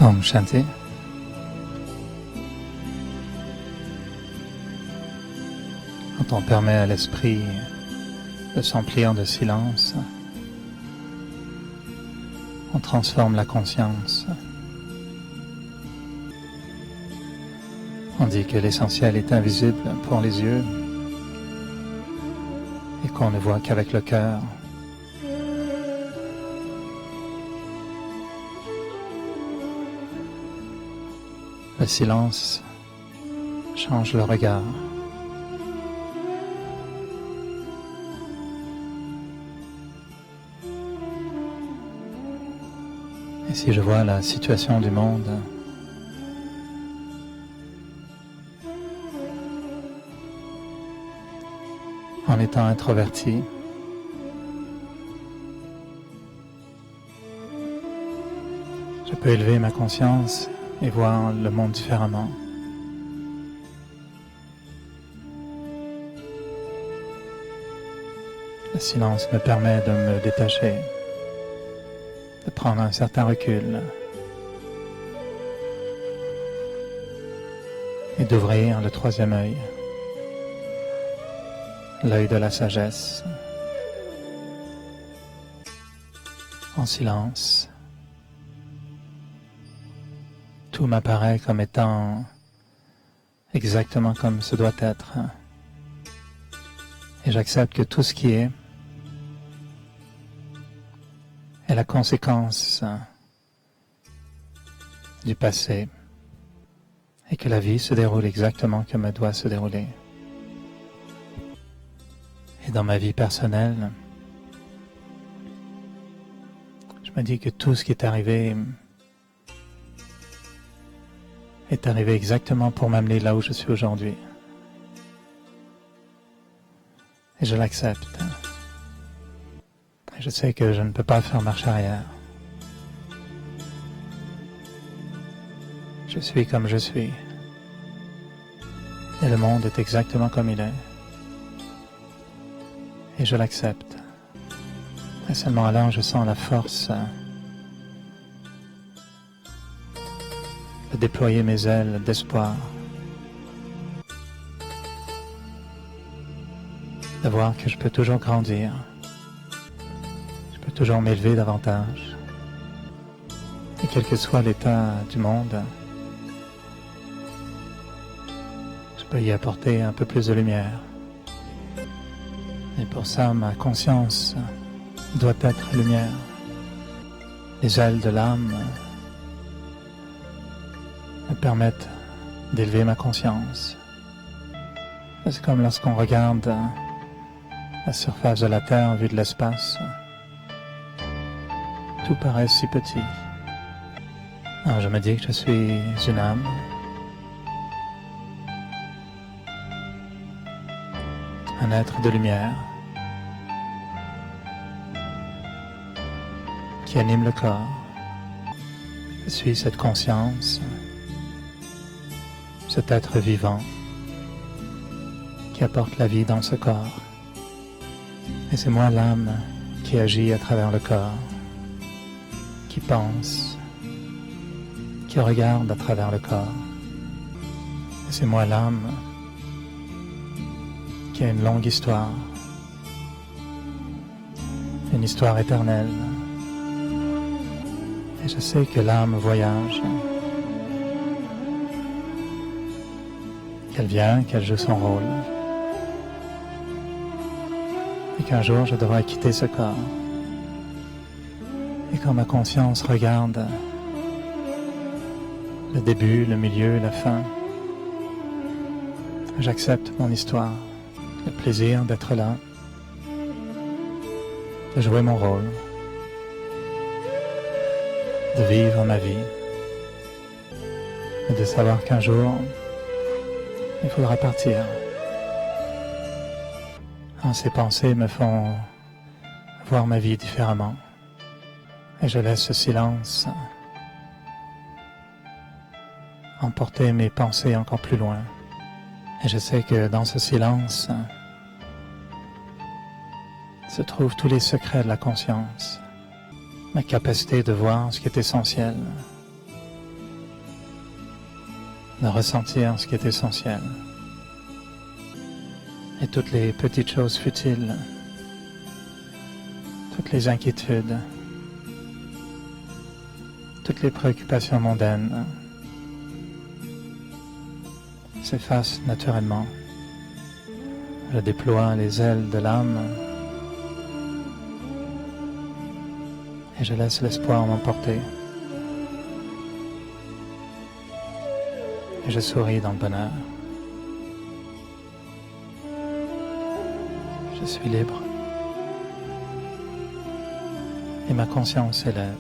Om Shanti. Quand on permet à l'esprit de s'emplir de silence, on transforme la conscience. On dit que l'essentiel est invisible pour les yeux et qu'on ne voit qu'avec le cœur. Le silence change le regard. Et si je vois la situation du monde, en étant introverti, je peux élever ma conscience et voir le monde différemment. Le silence me permet de me détacher, de prendre un certain recul et d'ouvrir le troisième œil, l'œil de la sagesse. En silence, tout m'apparaît comme étant exactement comme ce doit être. Et j'accepte que tout ce qui est la conséquence du passé et que la vie se déroule exactement comme elle doit se dérouler. Et dans ma vie personnelle, je me dis que tout ce qui est arrivé exactement pour m'amener là où je suis aujourd'hui. Et je l'accepte. Et je sais que je ne peux pas faire marche arrière. Je suis comme je suis. Et le monde est exactement comme il est. Et je l'accepte. Et seulement alors je sens la force de déployer mes ailes d'espoir, de voir que je peux toujours grandir, je peux toujours m'élever davantage, et quel que soit l'état du monde, je peux y apporter un peu plus de lumière. Et pour ça, ma conscience doit être lumière. Les ailes de l'âme me permettent d'élever ma conscience. C'est comme lorsqu'on regarde la surface de la Terre vue de l'espace. Tout paraît si petit. Alors je me dis que je suis une âme. Un être de lumière qui anime le corps. Je suis cette conscience, cet être vivant qui apporte la vie dans ce corps. Et c'est moi l'âme qui agit à travers le corps, qui pense, qui regarde à travers le corps. Et c'est moi l'âme qui a une longue histoire, une histoire éternelle. Et je sais que l'âme voyage, qu'elle vient, qu'elle joue son rôle, et qu'un jour je devrais quitter ce corps. Et quand ma conscience regarde le début, le milieu, la fin, j'accepte mon histoire, le plaisir d'être là, de jouer mon rôle, de vivre ma vie, et de savoir qu'un jour, il faudra partir. Ces pensées me font voir ma vie différemment, et je laisse ce silence emporter mes pensées encore plus loin. Et je sais que dans ce silence se trouvent tous les secrets de la conscience, ma capacité de voir ce qui est essentiel, de ressentir ce qui est essentiel. Et toutes les petites choses futiles, toutes les inquiétudes, toutes les préoccupations mondaines s'effacent naturellement. Je déploie les ailes de l'âme et je laisse l'espoir m'emporter. Et je souris dans le bonheur. Je suis libre. Et ma conscience s'élève.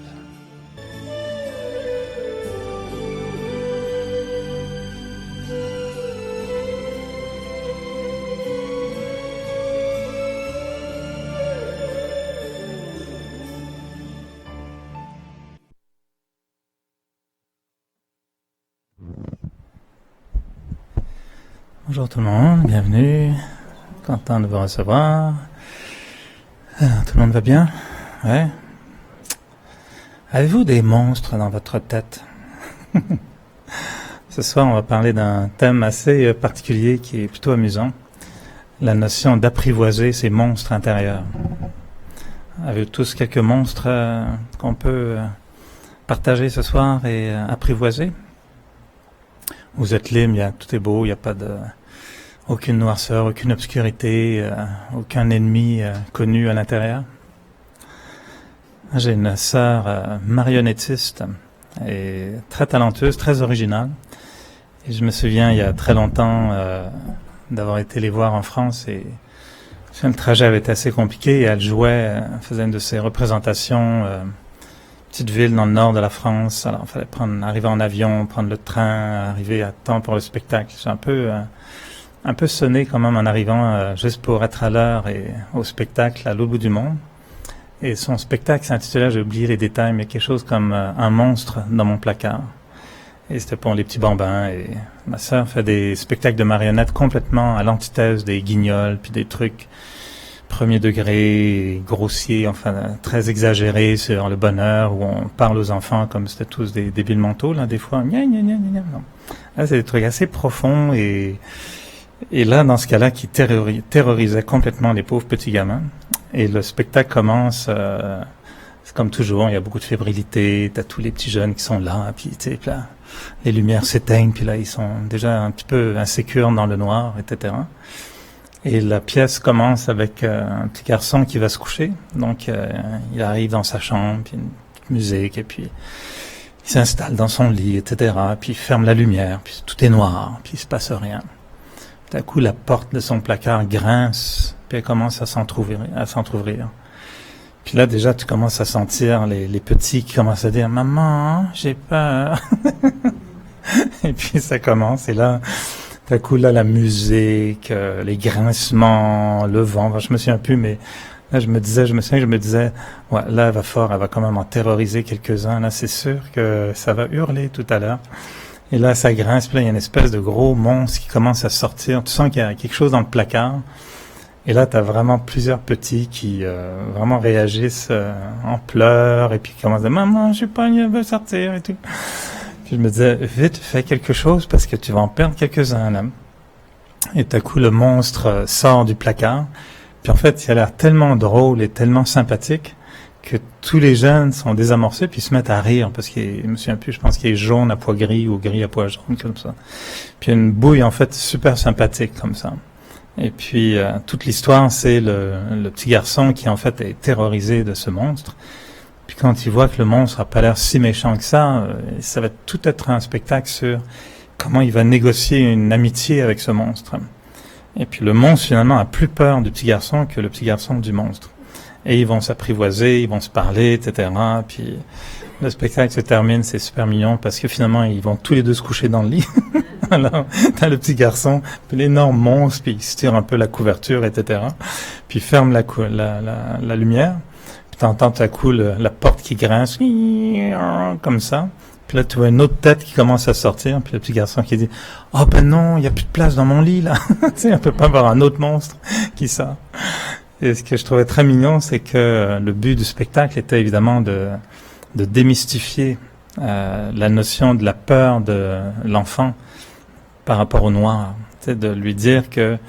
Bonjour tout le monde, bienvenue, content de vous recevoir. Tout le monde va bien? Ouais. Avez-vous des monstres dans votre tête? Ce soir, on va parler d'un thème assez particulier qui est plutôt amusant. La notion d'apprivoiser ces monstres intérieurs. Avez-vous tous quelques monstres qu'on peut partager ce soir et apprivoiser? Vous êtes libre, tout est beau, il n'y a pas aucune noirceur, aucune obscurité, aucun ennemi connu à l'intérieur. J'ai une sœur marionnettiste et très talentueuse, très originale. Et je me souviens, il y a très longtemps, d'avoir été les voir en France et le trajet avait été assez compliqué et elle jouait, faisait une de ses représentations, petite ville dans le nord de la France. Alors, il fallait arriver en avion, prendre le train, arriver à temps pour le spectacle. J'ai un peu sonné quand même en arrivant, juste pour être à l'heure et au spectacle à l'autre bout du monde. Et son spectacle s'intitulait, j'ai oublié les détails, mais quelque chose comme un monstre dans mon placard. Et c'était pour les petits bambins. Et ma sœur fait des spectacles de marionnettes complètement à l'antithèse des guignols, puis des trucs premier degré, grossiers, enfin très exagérés sur le bonheur, où on parle aux enfants comme c'était tous des débiles mentaux, là, des fois. Gna, gna, gna, gna, non. Là, c'est des trucs assez profonds et là, dans ce cas-là, qui terrorisait complètement les pauvres petits gamins. Et le spectacle commence, c'est comme toujours, il y a beaucoup de fébrilité, t'as tous les petits jeunes qui sont là, puis tu sais, là, les lumières s'éteignent, puis là, ils sont déjà un petit peu insécures dans le noir, etc. Et la pièce commence avec un petit garçon qui va se coucher. Donc, il arrive dans sa chambre, puis une petite musique, et puis il s'installe dans son lit, etc. Puis il ferme la lumière, puis tout est noir, puis il se passe rien. D'un coup, la porte de son placard grince, puis elle commence à s'entrouvrir. Puis là, déjà, tu commences à sentir les petits qui commencent à dire « Maman, j'ai peur !» Et puis ça commence, et là, d'un coup, là, la musique, les grincements, le vent, enfin, je me souviens plus, mais là, je me disais, ouais, là, elle va quand même en terroriser quelques-uns, là, c'est sûr que ça va hurler tout à l'heure. Et là, ça grince, puis là, il y a une espèce de gros monstre qui commence à sortir, tu sens qu'il y a quelque chose dans le placard, et là, t'as vraiment plusieurs petits qui vraiment réagissent en pleurs, et puis qui commencent à dire « Maman, je sais pas, il veut sortir » et tout. Puis je me disais, vite, fais quelque chose parce que tu vas en perdre quelques-uns là. Et tout à coup, le monstre sort du placard. Puis en fait, il a l'air tellement drôle et tellement sympathique que tous les jeunes sont désamorcés puis se mettent à rire parce je me souviens plus, je pense qu'il est jaune à pois gris ou gris à pois jaune comme ça. Puis une bouille en fait super sympathique comme ça. Et puis toute l'histoire, c'est le petit garçon qui en fait est terrorisé de ce monstre. Puis quand il voit que le monstre a pas l'air si méchant que ça va tout être un spectacle sur comment il va négocier une amitié avec ce monstre. Et puis le monstre finalement a plus peur du petit garçon que le petit garçon du monstre. Et ils vont s'apprivoiser, ils vont se parler, etc. Puis le spectacle se termine, c'est super mignon parce que finalement ils vont tous les deux se coucher dans le lit. Alors t'as le petit garçon, puis l'énorme monstre, puis il se tire un peu la couverture, etc. Puis il ferme la lumière. T'entends tout à coup la porte qui grince, comme ça. Puis là, tu vois une autre tête qui commence à sortir. Puis le petit garçon qui dit « Oh ben non, il n'y a plus de place dans mon lit, là. » Tu sais, on peut pas avoir un autre monstre qui sort. Et ce que je trouvais très mignon, c'est que le but du spectacle était évidemment de démystifier la notion de la peur de l'enfant par rapport au noir, de lui dire que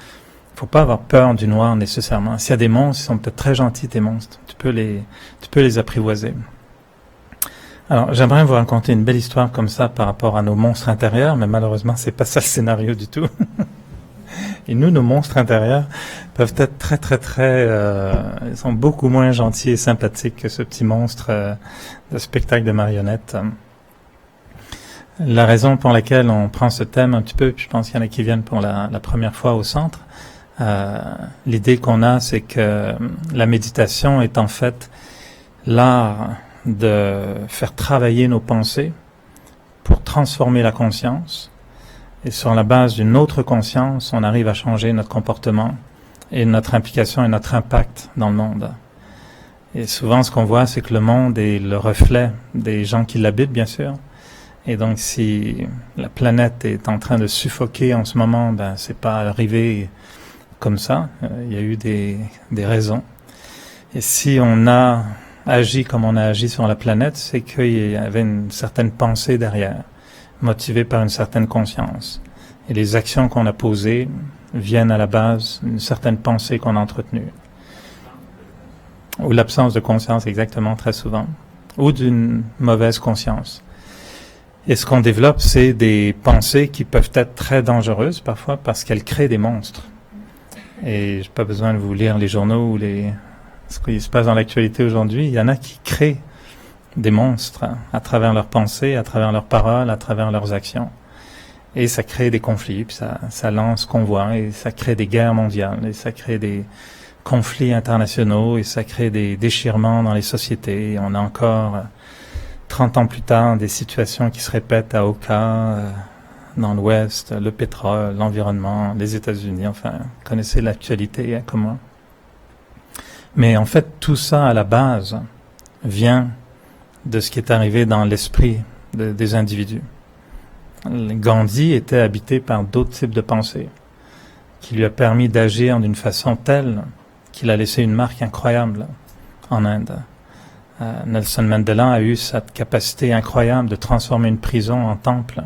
faut pas avoir peur du noir nécessairement. S'il y a des monstres, ils sont peut-être très gentils, tes monstres. Tu peux les apprivoiser. Alors, j'aimerais vous raconter une belle histoire comme ça par rapport à nos monstres intérieurs, mais malheureusement, c'est pas ça le scénario du tout. Et nous, nos monstres intérieurs peuvent être ils sont beaucoup moins gentils et sympathiques que ce petit monstre de spectacle de marionnettes. La raison pour laquelle on prend ce thème un petit peu, puis je pense qu'il y en a qui viennent pour la première fois au centre, l'idée qu'on a, c'est que la méditation est en fait l'art de faire travailler nos pensées pour transformer la conscience. Et sur la base d'une autre conscience, on arrive à changer notre comportement et notre implication et notre impact dans le monde. Et souvent, ce qu'on voit, c'est que le monde est le reflet des gens qui l'habitent, bien sûr. Et donc, si la planète est en train de suffoquer en ce moment, ben, c'est pas arrivé comme ça. Il y a eu des raisons. Et si on a agi comme on a agi sur la planète, c'est qu'il y avait une certaine pensée derrière, motivée par une certaine conscience. Et les actions qu'on a posées viennent à la base d'une certaine pensée qu'on a entretenue. Ou l'absence de conscience, exactement, très souvent. Ou d'une mauvaise conscience. Et ce qu'on développe, c'est des pensées qui peuvent être très dangereuses parfois parce qu'elles créent des monstres. Et j'ai pas besoin de vous lire les journaux ou ce qui se passe dans l'actualité aujourd'hui. Il y en a qui créent des monstres à travers leurs pensées, à travers leurs paroles, à travers leurs actions. Et ça crée des conflits, puis ça lance convois, et ça crée des guerres mondiales, et ça crée des conflits internationaux, et ça crée des déchirements dans les sociétés. Et on a encore 30 ans plus tard des situations qui se répètent à Oka, dans l'Ouest, le pétrole, l'environnement, les États-Unis, enfin, vous connaissez l'actualité comme moi. Mais en fait, tout ça à la base vient de ce qui est arrivé dans l'esprit des individus. Gandhi était habité par d'autres types de pensées qui lui a permis d'agir d'une façon telle qu'il a laissé une marque incroyable en Inde. Nelson Mandela a eu cette capacité incroyable de transformer une prison en temple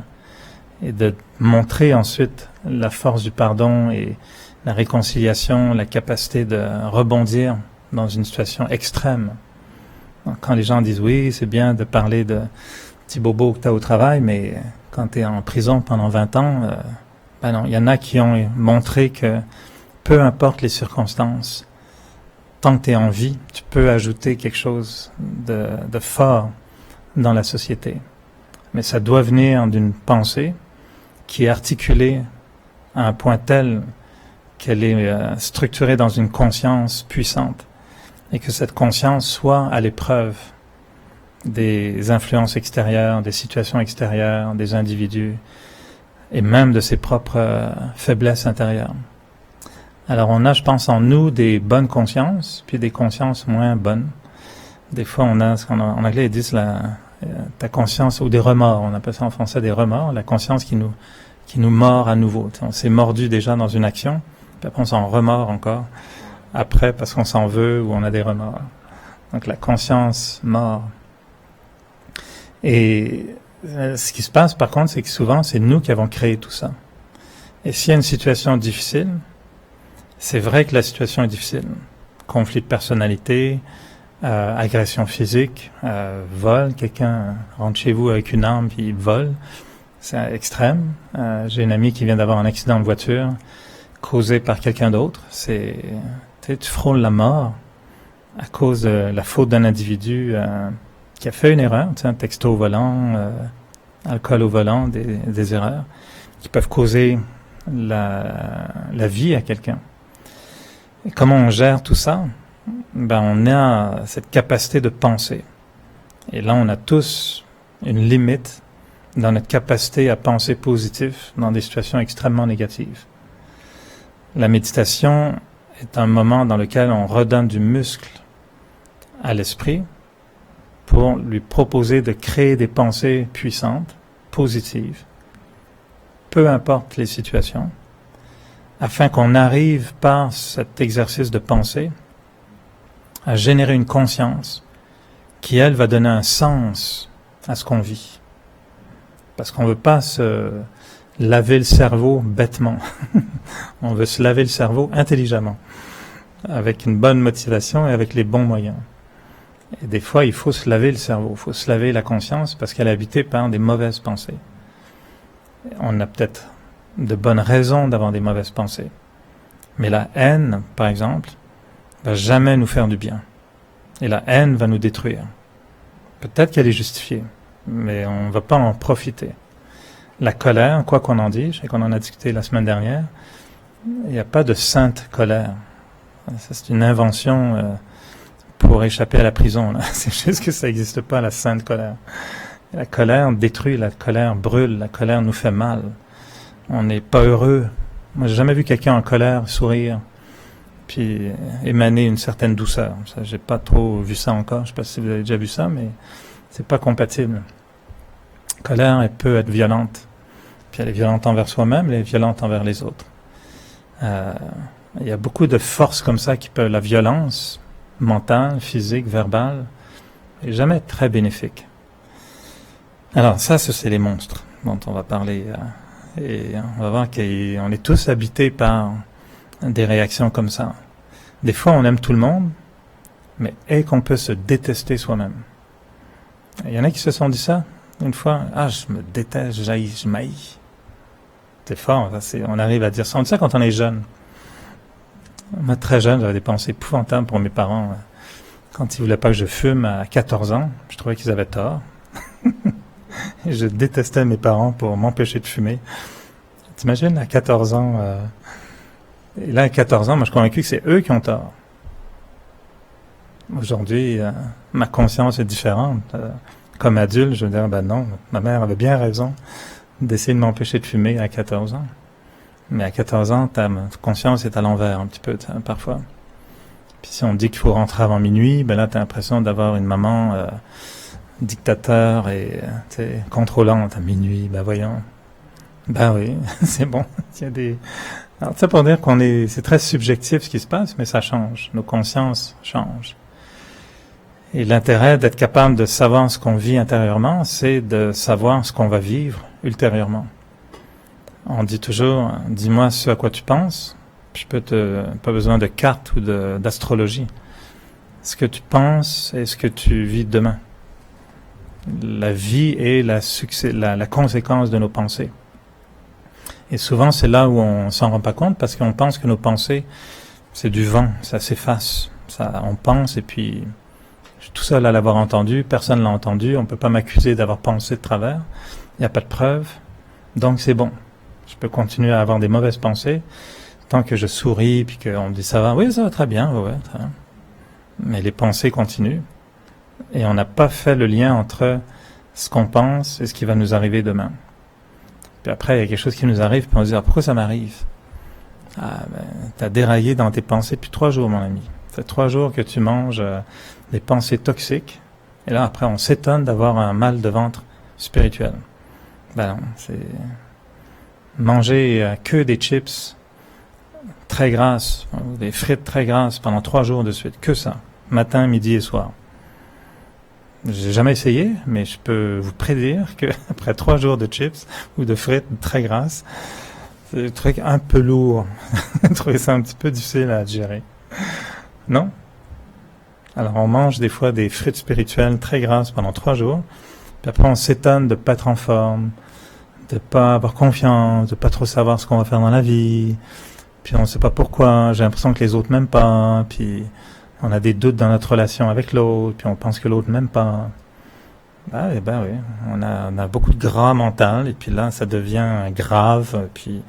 et de montrer ensuite la force du pardon et la réconciliation, la capacité de rebondir dans une situation extrême. Donc, quand les gens disent oui, c'est bien de parler de petits bobos que tu as au travail, mais quand tu es en prison pendant 20 ans, ben non, il y en a qui ont montré que peu importe les circonstances, tant que tu es en vie, tu peux ajouter quelque chose de fort dans la société. Mais ça doit venir d'une pensée qui est articulée à un point tel qu'elle est structurée dans une conscience puissante et que cette conscience soit à l'épreuve des influences extérieures, des situations extérieures, des individus et même de ses propres faiblesses intérieures. Alors on a, je pense, en nous des bonnes consciences, puis des consciences moins bonnes. Des fois, on a ce qu'en anglais ils disent ta conscience, ou des remords, on appelle ça en français des remords, la conscience qui nous mord à nouveau. On s'est mordu déjà dans une action, puis après on s'en remord encore, après parce qu'on s'en veut ou on a des remords. Donc la conscience mord. Et ce qui se passe par contre, c'est que souvent c'est nous qui avons créé tout ça. Et s'il y a une situation difficile, c'est vrai que la situation est difficile. Conflit de personnalité, agression physique, vol, quelqu'un rentre chez vous avec une arme puis il vole, c'est extrême. J'ai une amie qui vient d'avoir un accident de voiture causé par quelqu'un d'autre. Tu frôles la mort à cause de la faute d'un individu qui a fait une erreur, un texto au volant, alcool au volant, des erreurs qui peuvent causer la vie à quelqu'un. Et comment on gère tout ça? Ben, on a cette capacité de penser. Et là, on a tous une limite dans notre capacité à penser positif dans des situations extrêmement négatives. La méditation est un moment dans lequel on redonne du muscle à l'esprit pour lui proposer de créer des pensées puissantes, positives, peu importe les situations, afin qu'on arrive par cet exercice de pensée à générer une conscience qui, elle, va donner un sens à ce qu'on vit. Parce qu'on ne veut pas se laver le cerveau bêtement. On veut se laver le cerveau intelligemment, avec une bonne motivation et avec les bons moyens. Et des fois, il faut se laver le cerveau, il faut se laver la conscience parce qu'elle est habitée par des mauvaises pensées. On a peut-être de bonnes raisons d'avoir des mauvaises pensées. Mais la haine, par exemple, va jamais nous faire du bien. Et la haine va nous détruire. Peut-être qu'elle est justifiée, mais on ne va pas en profiter. La colère, quoi qu'on en dise, et qu'on en a discuté la semaine dernière, il n'y a pas de sainte colère. Ça, c'est une invention pour échapper à la prison. Là. C'est juste que ça n'existe pas, la sainte colère. La colère détruit, la colère brûle, la colère nous fait mal. On n'est pas heureux. Moi, j'ai jamais vu quelqu'un en colère sourire, puis émaner une certaine douceur. Ça, j'ai pas trop vu ça encore. Je sais pas si vous avez déjà vu ça, mais c'est pas compatible. La colère, elle peut être violente. Puis elle est violente envers soi-même, elle est violente envers les autres. Il y a beaucoup de forces comme ça qui peuvent, la violence mentale, physique, verbale, est jamais très bénéfique. Alors ça, c'est les monstres dont on va parler. Et on va voir qu'on est tous habités par des réactions comme ça. Des fois, on aime tout le monde, mais est qu'on peut se détester soi-même. Il y en a qui se sont dit ça une fois. Ah, je me déteste, je m'haïs. C'est fort, on arrive à dire ça. On dit ça quand on est jeune. Moi, très jeune, j'avais des pensées épouvantables pour mes parents. Quand ils voulaient pas que je fume à 14 ans, je trouvais qu'ils avaient tort. Et je détestais mes parents pour m'empêcher de fumer. T'imagines, à 14 ans... Et là, à 14 ans, moi, je suis convaincu que c'est eux qui ont tort. Aujourd'hui, ma conscience est différente. Comme adulte, je veux dire, ben non, ma mère avait bien raison d'essayer de m'empêcher de fumer à 14 ans. Mais à 14 ans, ta conscience est à l'envers un petit peu, parfois. Puis si on dit qu'il faut rentrer avant minuit, ben là, t'as l'impression d'avoir une maman dictateur et contrôlante à minuit. Ben voyons. Ben oui, c'est bon. Il y a des... Alors, ça pour dire c'est très subjectif ce qui se passe, mais ça change. Nos consciences changent. Et l'intérêt d'être capable de savoir ce qu'on vit intérieurement, c'est de savoir ce qu'on va vivre ultérieurement. On dit toujours, dis-moi ce à quoi tu penses, puis pas besoin de cartes ou d'astrologie. Ce que tu penses et ce que tu vis demain. La vie est la conséquence de nos pensées. Et souvent, c'est là où on s'en rend pas compte parce qu'on pense que nos pensées, c'est du vent, ça s'efface. On pense et puis, je suis tout seul à l'avoir entendu, personne l'a entendu, on peut pas m'accuser d'avoir pensé de travers, il n'y a pas de preuve, donc c'est bon. Je peux continuer à avoir des mauvaises pensées tant que je souris puis qu'on me dit ça va, oui ça va très bien, ouais, très bien. Mais les pensées continuent et on n'a pas fait le lien entre ce qu'on pense et ce qui va nous arriver demain. Puis après, il y a quelque chose qui nous arrive, puis on se dit, pourquoi ça m'arrive? Ah, ben, t'as déraillé dans tes pensées depuis 3 jours, mon ami. Ça fait 3 jours que tu manges des pensées toxiques, et là, après, on s'étonne d'avoir un mal de ventre spirituel. Ben non, c'est manger que des chips très grasses, des frites très grasses pendant 3 jours de suite, que ça, matin, midi et soir. J'ai jamais essayé, mais je peux vous prédire que après 3 jours de chips ou de frites très grasses, c'est un truc un peu lourd. Je trouvais ça un petit peu difficile à gérer. Non? Alors on mange des fois des frites spirituelles très grasses pendant 3 jours, puis après on s'étonne de pas être en forme, de pas avoir confiance, de pas trop savoir ce qu'on va faire dans la vie, puis on sait pas pourquoi, j'ai l'impression que les autres m'aiment pas, puis on a des doutes dans notre relation avec l'autre, puis on pense que l'autre m'aime pas. Ben oui, on a beaucoup de gras mental, et puis là, ça devient grave, puis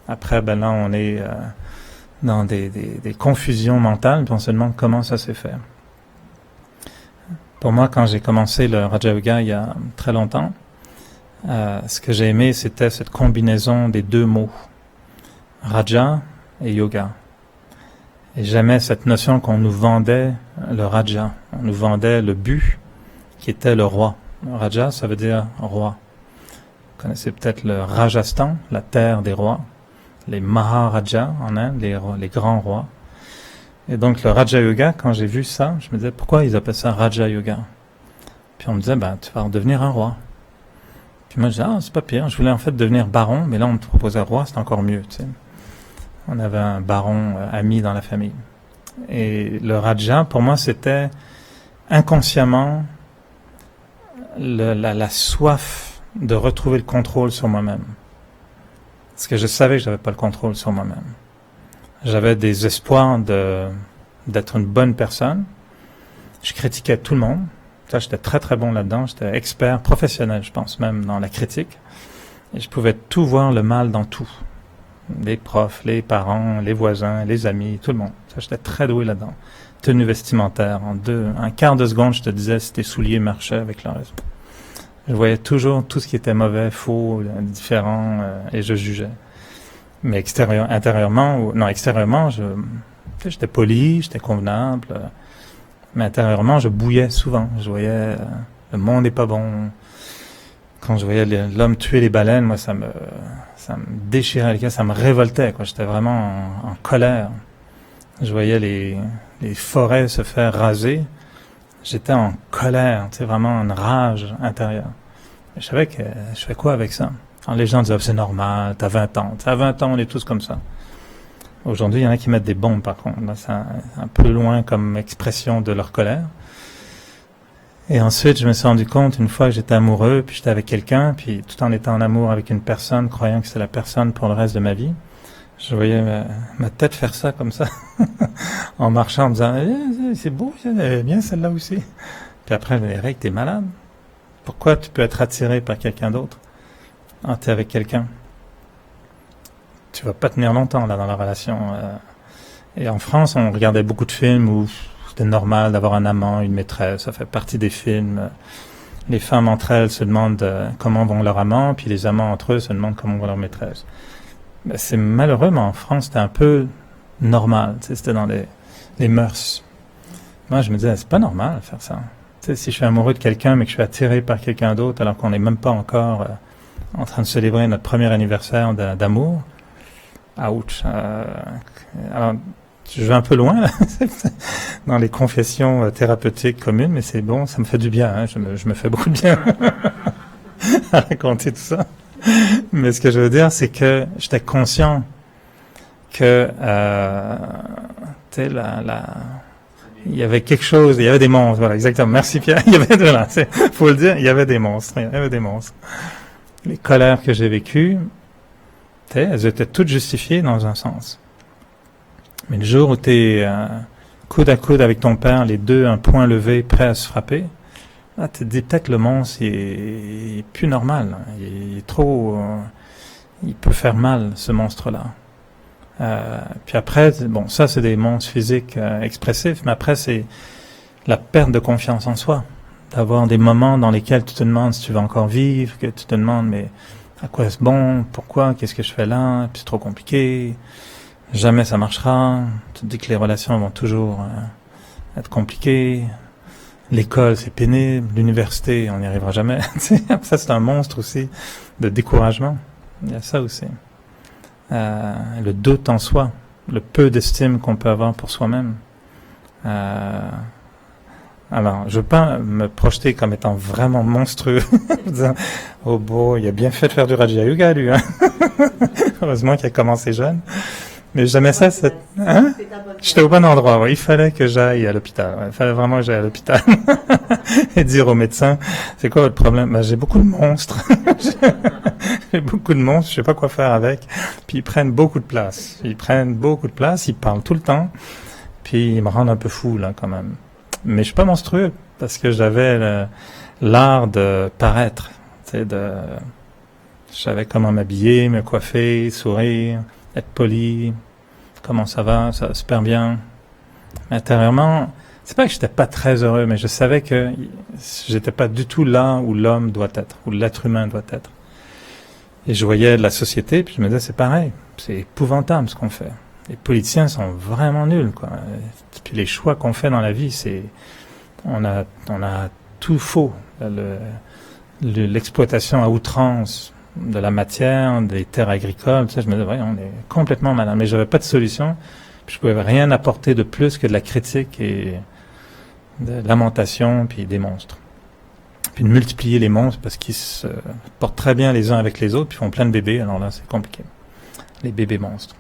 après, ben là, on est dans des confusions mentales, puis on se demande comment ça s'est fait. Pour moi, quand j'ai commencé le Raja Yoga il y a très longtemps, ce que j'ai aimé, c'était cette combinaison des 2 mots, Raja et Yoga. Et j'aimais cette notion qu'on nous vendait le Raja. On nous vendait le but qui était le roi. Le Raja, ça veut dire roi. Vous connaissez peut-être le Rajasthan, la terre des rois. Les Maharajas en Inde, les grands rois. Et donc le Raja Yoga, quand j'ai vu ça, je me disais pourquoi ils appellent ça Raja Yoga? Puis on me disait, tu vas devenir un roi. Puis moi, je disais, c'est pas pire. Je voulais en fait devenir baron, mais là, on me proposait roi, c'est encore mieux, tu sais. On avait un baron ami dans la famille. Et le Raja, pour moi, c'était inconsciemment la soif de retrouver le contrôle sur moi-même. Parce que je savais que je n'avais pas le contrôle sur moi-même. J'avais des espoirs d'être une bonne personne. Je critiquais tout le monde. Ça, j'étais très très bon là-dedans. J'étais expert, professionnel, je pense même, dans la critique. Et je pouvais tout voir le mal dans tout. Les profs, les parents, les voisins, les amis, tout le monde. Ça, j'étais très doué là-dedans. Tenue vestimentaire. Un quart de seconde, je te disais si tes souliers marchaient avec le reste. Je voyais toujours tout ce qui était mauvais, faux, différent, et je jugeais. Mais extérieurement, j'étais poli, j'étais convenable. Mais intérieurement, je bouillais souvent. Je voyais le monde n'est pas bon. Quand je voyais l'homme tuer les baleines, moi, ça me déchirait le cœur, ça me révoltait, quoi. J'étais vraiment en colère. Je voyais les forêts se faire raser. J'étais en colère, tu sais, vraiment une rage intérieure. Et je savais que je fais quoi avec ça? Alors les gens disaient, c'est normal, t'as 20 ans. À 20 ans, on est tous comme ça. Aujourd'hui, il y en a qui mettent des bombes, par contre. Là, c'est un peu loin comme expression de leur colère. Et ensuite, je me suis rendu compte, une fois que j'étais amoureux, puis j'étais avec quelqu'un, puis tout en étant en amour avec une personne, croyant que c'est la personne pour le reste de ma vie, je voyais ma tête faire ça, comme ça, en marchant, en me disant, c'est beau, c'est bien celle-là aussi. Puis après, je me disais, t'es malade. Pourquoi tu peux être attiré par quelqu'un d'autre quand t'es avec quelqu'un? Tu vas pas tenir longtemps, là, dans la relation. Et en France, on regardait beaucoup de films où c'était normal d'avoir un amant, une maîtresse, ça fait partie des films. Les femmes entre elles se demandent comment vont leurs amants, puis les amants entre eux se demandent comment vont leurs maîtresses. Ben, c'est malheureux, mais en France, c'était un peu normal, tu sais, c'était dans les mœurs. Moi, je me disais, c'est pas normal de faire ça. Tu sais, si je suis amoureux de quelqu'un, mais que je suis attiré par quelqu'un d'autre, alors qu'on n'est même pas encore en train de célébrer notre premier anniversaire d'amour, ouch. Alors, je vais un peu loin là, dans les confessions thérapeutiques communes, mais c'est bon, ça me fait du bien. Hein, je me fais beaucoup de bien à raconter tout ça. Mais ce que je veux dire, c'est que j'étais conscient que il y avait quelque chose, il y avait des monstres. Voilà, exactement. Merci Pierre. Il y avait voilà, faut le dire, il y avait des monstres. Il y avait des monstres. Les colères que j'ai vécues, elles étaient toutes justifiées dans un sens. Mais le jour où tu es coude à coude avec ton père, les deux, un poing levé, prêts à se frapper, là, tu te dis peut-être le monstre il est plus normal. Il est trop... il peut faire mal, ce monstre-là. Puis après, bon, ça c'est des monstres physiques expressifs, mais après c'est la perte de confiance en soi. D'avoir des moments dans lesquels tu te demandes si tu vas encore vivre, que tu te demandes mais à quoi est-ce bon, pourquoi, qu'est-ce que je fais là, puis c'est trop compliqué. Jamais ça marchera. Tu te dis que les relations vont toujours être compliquées. L'école, c'est pénible. L'université, on n'y arrivera jamais. Ça, c'est un monstre aussi de découragement. Il y a ça aussi. Le doute en soi. Le peu d'estime qu'on peut avoir pour soi-même. Alors, je veux pas me projeter comme étant vraiment monstrueux. Disant, oh bon, il a bien fait de faire du Raja Yoga, lui. Hein. Heureusement qu'il a commencé jeune. Mais jamais ça, hein? J'étais au bon endroit, ouais. Il fallait que j'aille à l'hôpital. Ouais. Il fallait vraiment que j'aille à l'hôpital. Et dire au médecin, c'est quoi votre problème? Ben, j'ai beaucoup de monstres. J'ai beaucoup de monstres, je sais pas quoi faire avec. Puis ils prennent beaucoup de place. Ils parlent tout le temps. Puis ils me rendent un peu fou, là, quand même. Mais je suis pas monstrueux, parce que j'avais l'art de paraître. Tu sais, je savais comment m'habiller, me coiffer, sourire, être poli, comment ça va super bien. Intérieurement, c'est pas que j'étais pas très heureux, mais je savais que j'étais pas du tout là où l'homme doit être, où l'être humain doit être. Et je voyais la société, puis je me disais, c'est pareil, c'est épouvantable ce qu'on fait. Les politiciens sont vraiment nuls, quoi. Puis les choix qu'on fait dans la vie, on a tout faux. L'exploitation à outrance de la matière, des terres agricoles, tu sais, je me disais, ouais, on est complètement malade. Mais j'avais pas de solution. Puis je pouvais rien apporter de plus que de la critique et de lamentation, puis des monstres. puis de multiplier les monstres parce qu'ils se portent très bien les uns avec les autres, puis font plein de bébés, alors là c'est compliqué. Les bébés monstres.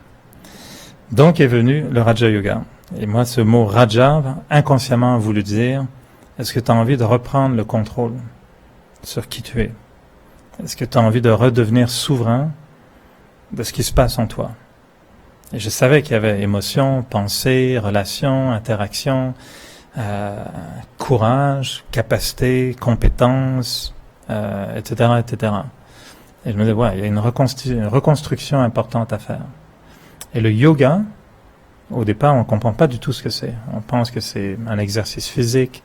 Donc est venu le Raja Yoga. Et moi ce mot Raja, inconsciemment a voulu dire, est-ce que tu as envie de reprendre le contrôle sur qui tu es? Est-ce que tu as envie de redevenir souverain de ce qui se passe en toi? Et je savais qu'il y avait émotion, pensée, relation, interaction, courage, capacité, compétence, etc., etc. Et je me disais, ouais, il y a une reconstruction importante à faire. Et le yoga, au départ, on ne comprend pas du tout ce que c'est. On pense que c'est un exercice physique.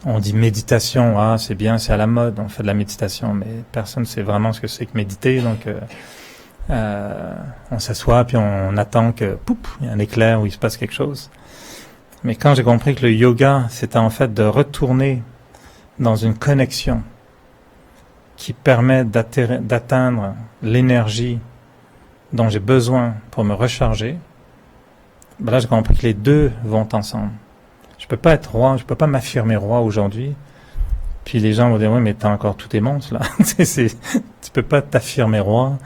On dit méditation, ah, c'est bien, c'est à la mode, on fait de la méditation, mais personne ne sait vraiment ce que c'est que méditer, donc on s'assoit, puis on attend que, poup, il y a un éclair où il se passe quelque chose. Mais quand j'ai compris que le yoga, c'était en fait de retourner dans une connexion qui permet d'atteindre l'énergie dont j'ai besoin pour me recharger, ben là j'ai compris que les deux vont ensemble. Je peux pas être roi, je peux pas m'affirmer roi aujourd'hui, puis les gens vont dire, oui, mais t'as encore tous tes monstres là. Tu peux pas t'affirmer roi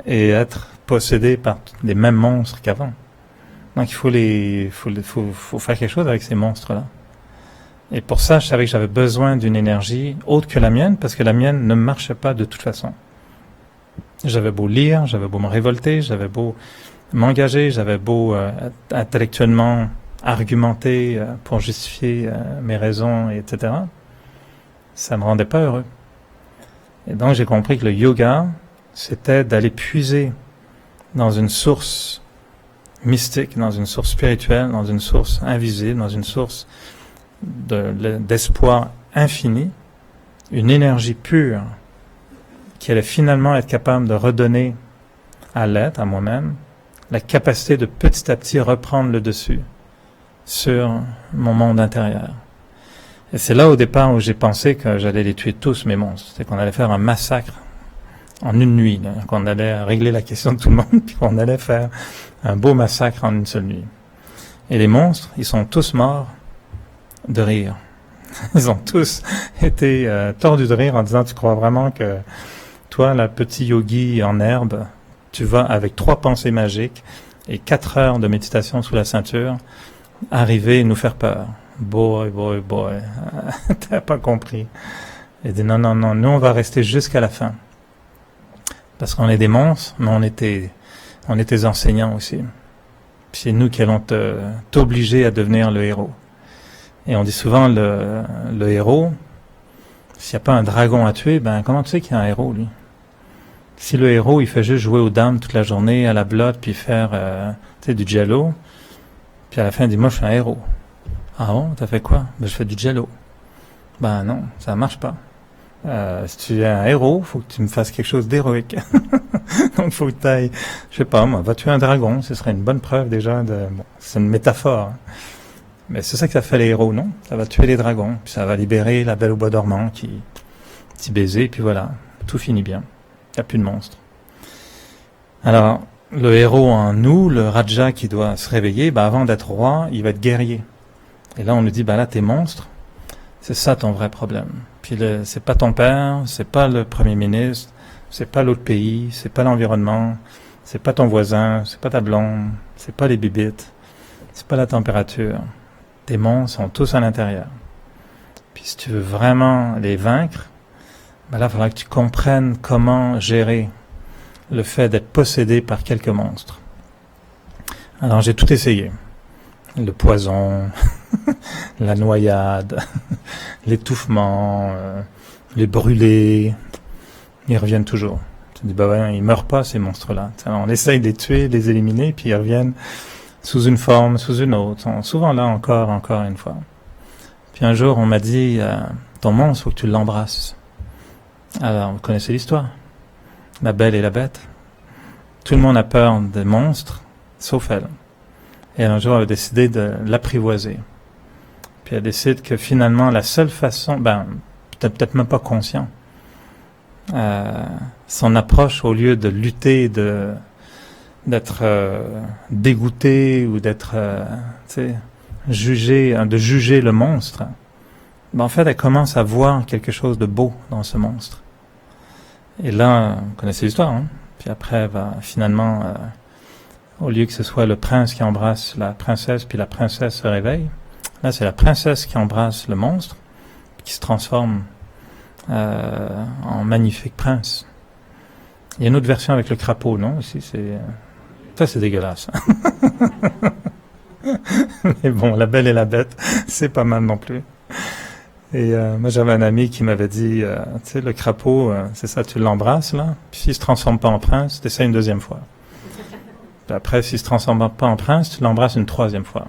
et être possédé par les mêmes monstres qu'avant. Donc il faut faire quelque chose avec ces monstres-là. Et pour ça, je savais que j'avais besoin d'une énergie autre que la mienne, parce que la mienne ne marchait pas de toute façon. J'avais beau lire, j'avais beau me révolter, j'avais beau m'engager, j'avais beau intellectuellement argumenter pour justifier mes raisons, etc. Ça me rendait pas heureux. Et donc j'ai compris que le yoga, c'était d'aller puiser dans une source mystique, dans une source spirituelle, dans une source invisible, dans une source d'espoir infini, une énergie pure qui allait finalement être capable de redonner à l'être, à moi-même, la capacité de petit à petit reprendre le dessus sur mon monde intérieur. Et c'est là au départ où j'ai pensé que j'allais les tuer tous, mes monstres. C'est qu'on allait faire un massacre en une nuit, là, qu'on allait régler la question de tout le monde, puis qu'on allait faire un beau massacre en une seule nuit. Et les monstres, ils sont tous morts de rire. Ils ont tous été tordus de rire en disant, tu crois vraiment que toi, la petite yogi en herbe, tu vas avec 3 pensées magiques et 4 heures de méditation sous la ceinture, arriver et nous faire peur. Boy, t'as pas compris. Et dit non, nous on va rester jusqu'à la fin. Parce qu'on est des monstres, mais on est tes enseignants aussi. Puis c'est nous qui allons t'obliger à devenir le héros. Et on dit souvent le héros, s'il n'y a pas un dragon à tuer, ben comment tu sais qu'il y a un héros, lui? Si le héros, il fait juste jouer aux dames toute la journée, à la blotte, puis faire du jello, puis à la fin, il dit, moi je suis un héros. Ah bon, t'as fait quoi? Ben je fais du jello. Ben non, ça marche pas. Si tu es un héros, faut que tu me fasses quelque chose d'héroïque. Donc faut que tu ailles, je sais pas moi, va tuer un dragon, ce serait une bonne preuve déjà de... Bon, c'est une métaphore. Hein. Mais c'est ça que ça fait les héros, non? Ça va tuer les dragons, puis ça va libérer la belle au bois dormant qui... Petit baiser, puis voilà, tout finit bien. Il n'y a plus de monstres. Alors, le héros en nous, le Raja qui doit se réveiller, ben avant d'être roi, il va être guerrier. Et là on nous dit, ben là t'es monstre, c'est ça ton vrai problème. Puis c'est pas ton père, c'est pas le premier ministre, c'est pas l'autre pays, c'est pas l'environnement, c'est pas ton voisin, c'est pas ta blonde, c'est pas les bibites, c'est pas la température. Tes monstres sont tous à l'intérieur. Puis si tu veux vraiment les vaincre, ben là il faudra que tu comprennes comment gérer le fait d'être possédé par quelques monstres. Alors j'ai tout essayé. Le poison, la noyade, l'étouffement, les brûlés, ils reviennent toujours. Tu dis, bah ouais, ils meurent pas ces monstres-là. On essaye de les tuer, de les éliminer, puis ils reviennent sous une forme, sous une autre. Ils sont souvent là encore une fois. Puis un jour, on m'a dit, ton monstre, faut que tu l'embrasses. Alors, vous connaissez l'histoire. La belle et la bête. Tout le monde a peur des monstres, sauf elle. Et un jour, elle a décidé de l'apprivoiser. Puis elle décide que finalement, la seule façon, peut-être même pas conscient, son approche, au lieu de lutter, d'être jugé, de juger le monstre, en fait, elle commence à voir quelque chose de beau dans ce monstre. Et là, vous connaissez l'histoire, hein? Puis après, elle va finalement, au lieu que ce soit le prince qui embrasse la princesse, puis la princesse se réveille, là, c'est la princesse qui embrasse le monstre, qui se transforme en magnifique prince. Il y a une autre version avec le crapaud, non? Aussi, ça, c'est dégueulasse. Mais bon, La Belle et la Bête, c'est pas mal non plus. Et moi, j'avais un ami qui m'avait dit, tu sais, le crapaud, c'est ça, tu l'embrasses, là, puis s'il se transforme pas en prince, tu essaies une deuxième fois. Puis après, s'il se transforme pas en prince, tu l'embrasses une troisième fois.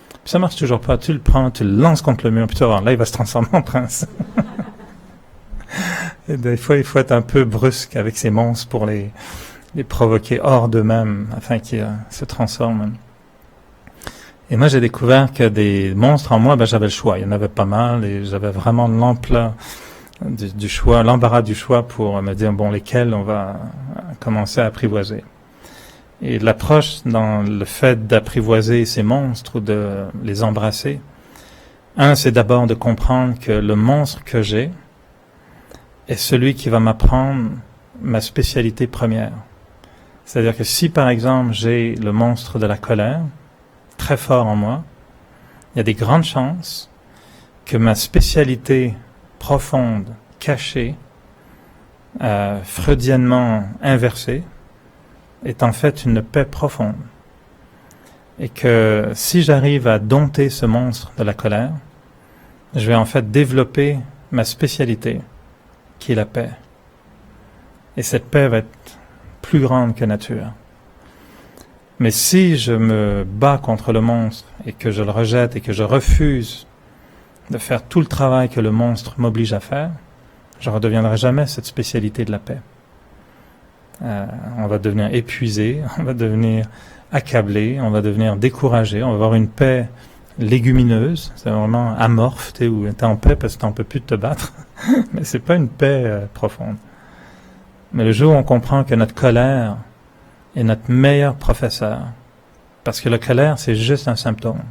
Puis ça marche toujours pas, tu le prends, tu le lances contre le mur, puis tu vas voir, là, il va se transformer en prince. Et des fois, il faut être un peu brusque avec ces monstres pour les provoquer hors d'eux-mêmes, afin qu'ils se transforment. Et moi, j'ai découvert que des monstres en moi, j'avais le choix. Il y en avait pas mal et j'avais vraiment l'emploi du choix, l'embarras du choix pour me dire, bon, lesquels on va commencer à apprivoiser. Et l'approche dans le fait d'apprivoiser ces monstres ou de les embrasser, c'est d'abord de comprendre que le monstre que j'ai est celui qui va m'apprendre ma spécialité première. C'est-à-dire que si, par exemple, j'ai le monstre de la colère, très fort en moi, il y a des grandes chances que ma spécialité profonde, cachée, freudiennement inversée, est en fait une paix profonde. Et que si j'arrive à dompter ce monstre de la colère, je vais en fait développer ma spécialité, qui est la paix. Et cette paix va être plus grande que nature. Mais si je me bats contre le monstre et que je le rejette et que je refuse de faire tout le travail que le monstre m'oblige à faire, je ne redeviendrai jamais cette spécialité de la paix. On va devenir épuisé, on va devenir accablé, on va devenir découragé, on va avoir une paix légumineuse, c'est vraiment amorphe, où tu es en paix parce que tu n'en peux plus de te battre, mais c'est pas une paix profonde. Mais le jour où on comprend que notre colère est notre meilleur professeur, parce que la colère, c'est juste un symptôme.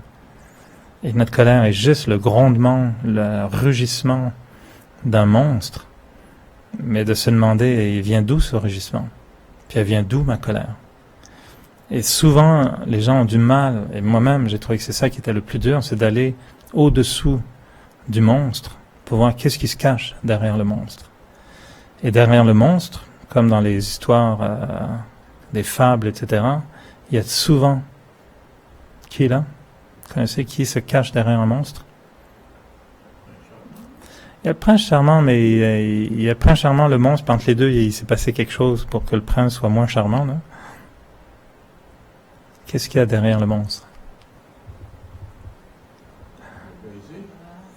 Et notre colère est juste le grondement, le rugissement d'un monstre, mais de se demander, il vient d'où ce rugissement? Puis elle vient d'où ma colère? Et souvent, les gens ont du mal, et moi-même, j'ai trouvé que c'est ça qui était le plus dur, c'est d'aller au-dessous du monstre pour voir qu'est-ce qui se cache derrière le monstre. Et derrière le monstre, comme dans les histoires, des fables, etc., il y a souvent... Qui est là? Vous connaissez qui se cache derrière un monstre? Il y a le prince charmant, mais il y a le prince charmant, le monstre, puis entre les deux, il s'est passé quelque chose pour que le prince soit moins charmant, là. Qu'est-ce qu'il y a derrière le monstre?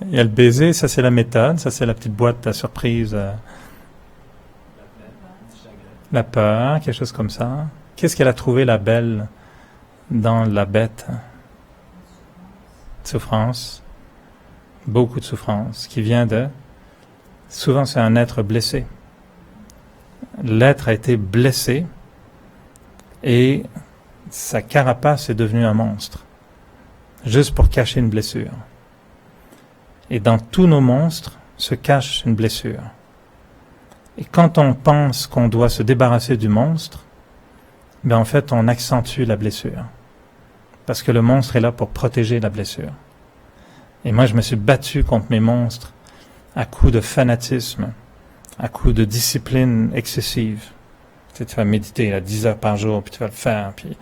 Il y a le baiser, ça c'est la méthode, ça c'est la petite boîte à surprise. La peur, quelque chose comme ça. Qu'est-ce qu'elle a trouvé, la belle, dans la bête? Souffrance. Beaucoup de souffrance, qui vient de... Souvent c'est un être blessé. L'être a été blessé et sa carapace est devenue un monstre, juste pour cacher une blessure. Et dans tous nos monstres se cache une blessure. Et quand on pense qu'on doit se débarrasser du monstre, ben en fait on accentue la blessure. Parce que le monstre est là pour protéger la blessure. Et moi je me suis battu contre mes monstres à coups de fanatisme, à coups de discipline excessive. Tu vas méditer à 10 heures par jour, puis tu vas le faire, puis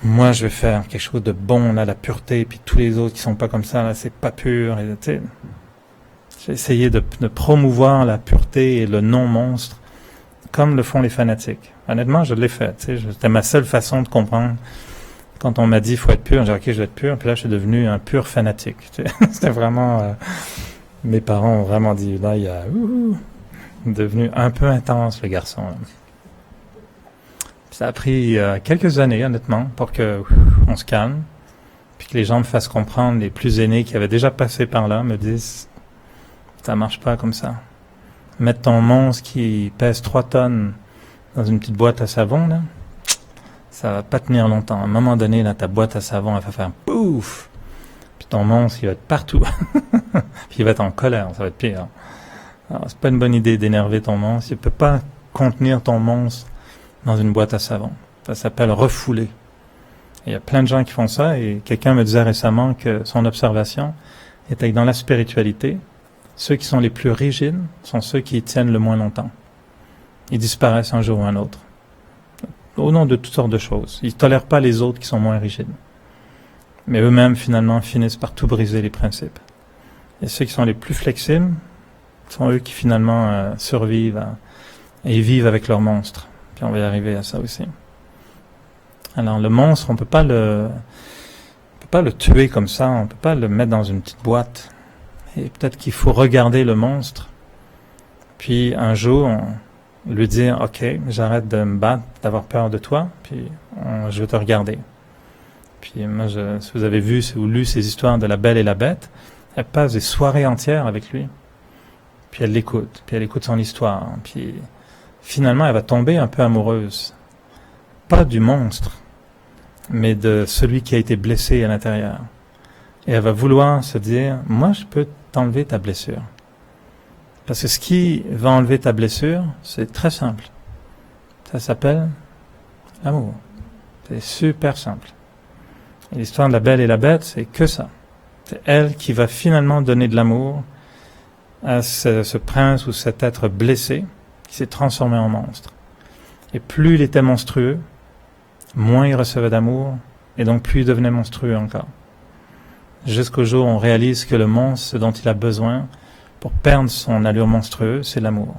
moi je vais faire quelque chose de bon, là, la pureté, puis tous les autres qui sont pas comme ça, là, c'est pas pur. Et, tu sais, j'ai essayé de promouvoir la pureté et le non-monstre, comme le font les fanatiques. Honnêtement, je l'ai fait. Tu sais, c'était ma seule façon de comprendre. Quand on m'a dit, il faut être pur, j'ai dit, ok, je vais être pur, puis là, je suis devenu un pur fanatique. Tu sais, c'était vraiment... mes parents ont vraiment dit, là, il y a... devenu un peu intense, le garçon. Là. Ça a pris quelques années, honnêtement, pour que on se calme, puis que les gens me fassent comprendre, les plus aînés qui avaient déjà passé par là, me disent, ça marche pas comme ça. Mettre ton monstre qui pèse 3 tonnes dans une petite boîte à savon, là, ça va pas tenir longtemps. À un moment donné, là, ta boîte à savon, elle va faire pouf! Puis ton monstre, il va être partout. Puis il va être en colère, ça va être pire. Alors, c'est pas une bonne idée d'énerver ton monstre. Il peut pas contenir ton monstre dans une boîte à savon. Ça s'appelle refouler. Il y a plein de gens qui font ça, et quelqu'un me disait récemment que son observation était que dans la spiritualité, ceux qui sont les plus rigides sont ceux qui y tiennent le moins longtemps. Ils disparaissent un jour ou un autre. Au nom de toutes sortes de choses. Ils ne tolèrent pas les autres qui sont moins rigides. Mais eux-mêmes, finalement, finissent par tout briser, les principes. Et ceux qui sont les plus flexibles sont eux qui, finalement, survivent et vivent avec leur monstre. Puis on va y arriver à ça aussi. Alors, le monstre, on peut pas le tuer comme ça, on peut pas le mettre dans une petite boîte. Et peut-être qu'il faut regarder le monstre, puis un jour, lui dire, OK, j'arrête de me battre, d'avoir peur de toi, puis je vais te regarder. Puis moi, si vous avez vu ou lu ces histoires de la Belle et la Bête, elle passe des soirées entières avec lui. Puis elle l'écoute, puis elle écoute son histoire, puis finalement, elle va tomber un peu amoureuse. Pas du monstre, mais de celui qui a été blessé à l'intérieur. Et elle va vouloir se dire, moi, je peux t'enlever ta blessure. Parce que ce qui va enlever ta blessure, c'est très simple. Ça s'appelle l'amour. C'est super simple. Et l'histoire de la Belle et la Bête, c'est que ça. C'est elle qui va finalement donner de l'amour à ce prince ou cet être blessé qui s'est transformé en monstre. Et plus il était monstrueux, moins il recevait d'amour, et donc plus il devenait monstrueux encore. Jusqu'au jour où on réalise que le monstre, ce dont il a besoin pour perdre son allure monstrueuse, c'est l'amour.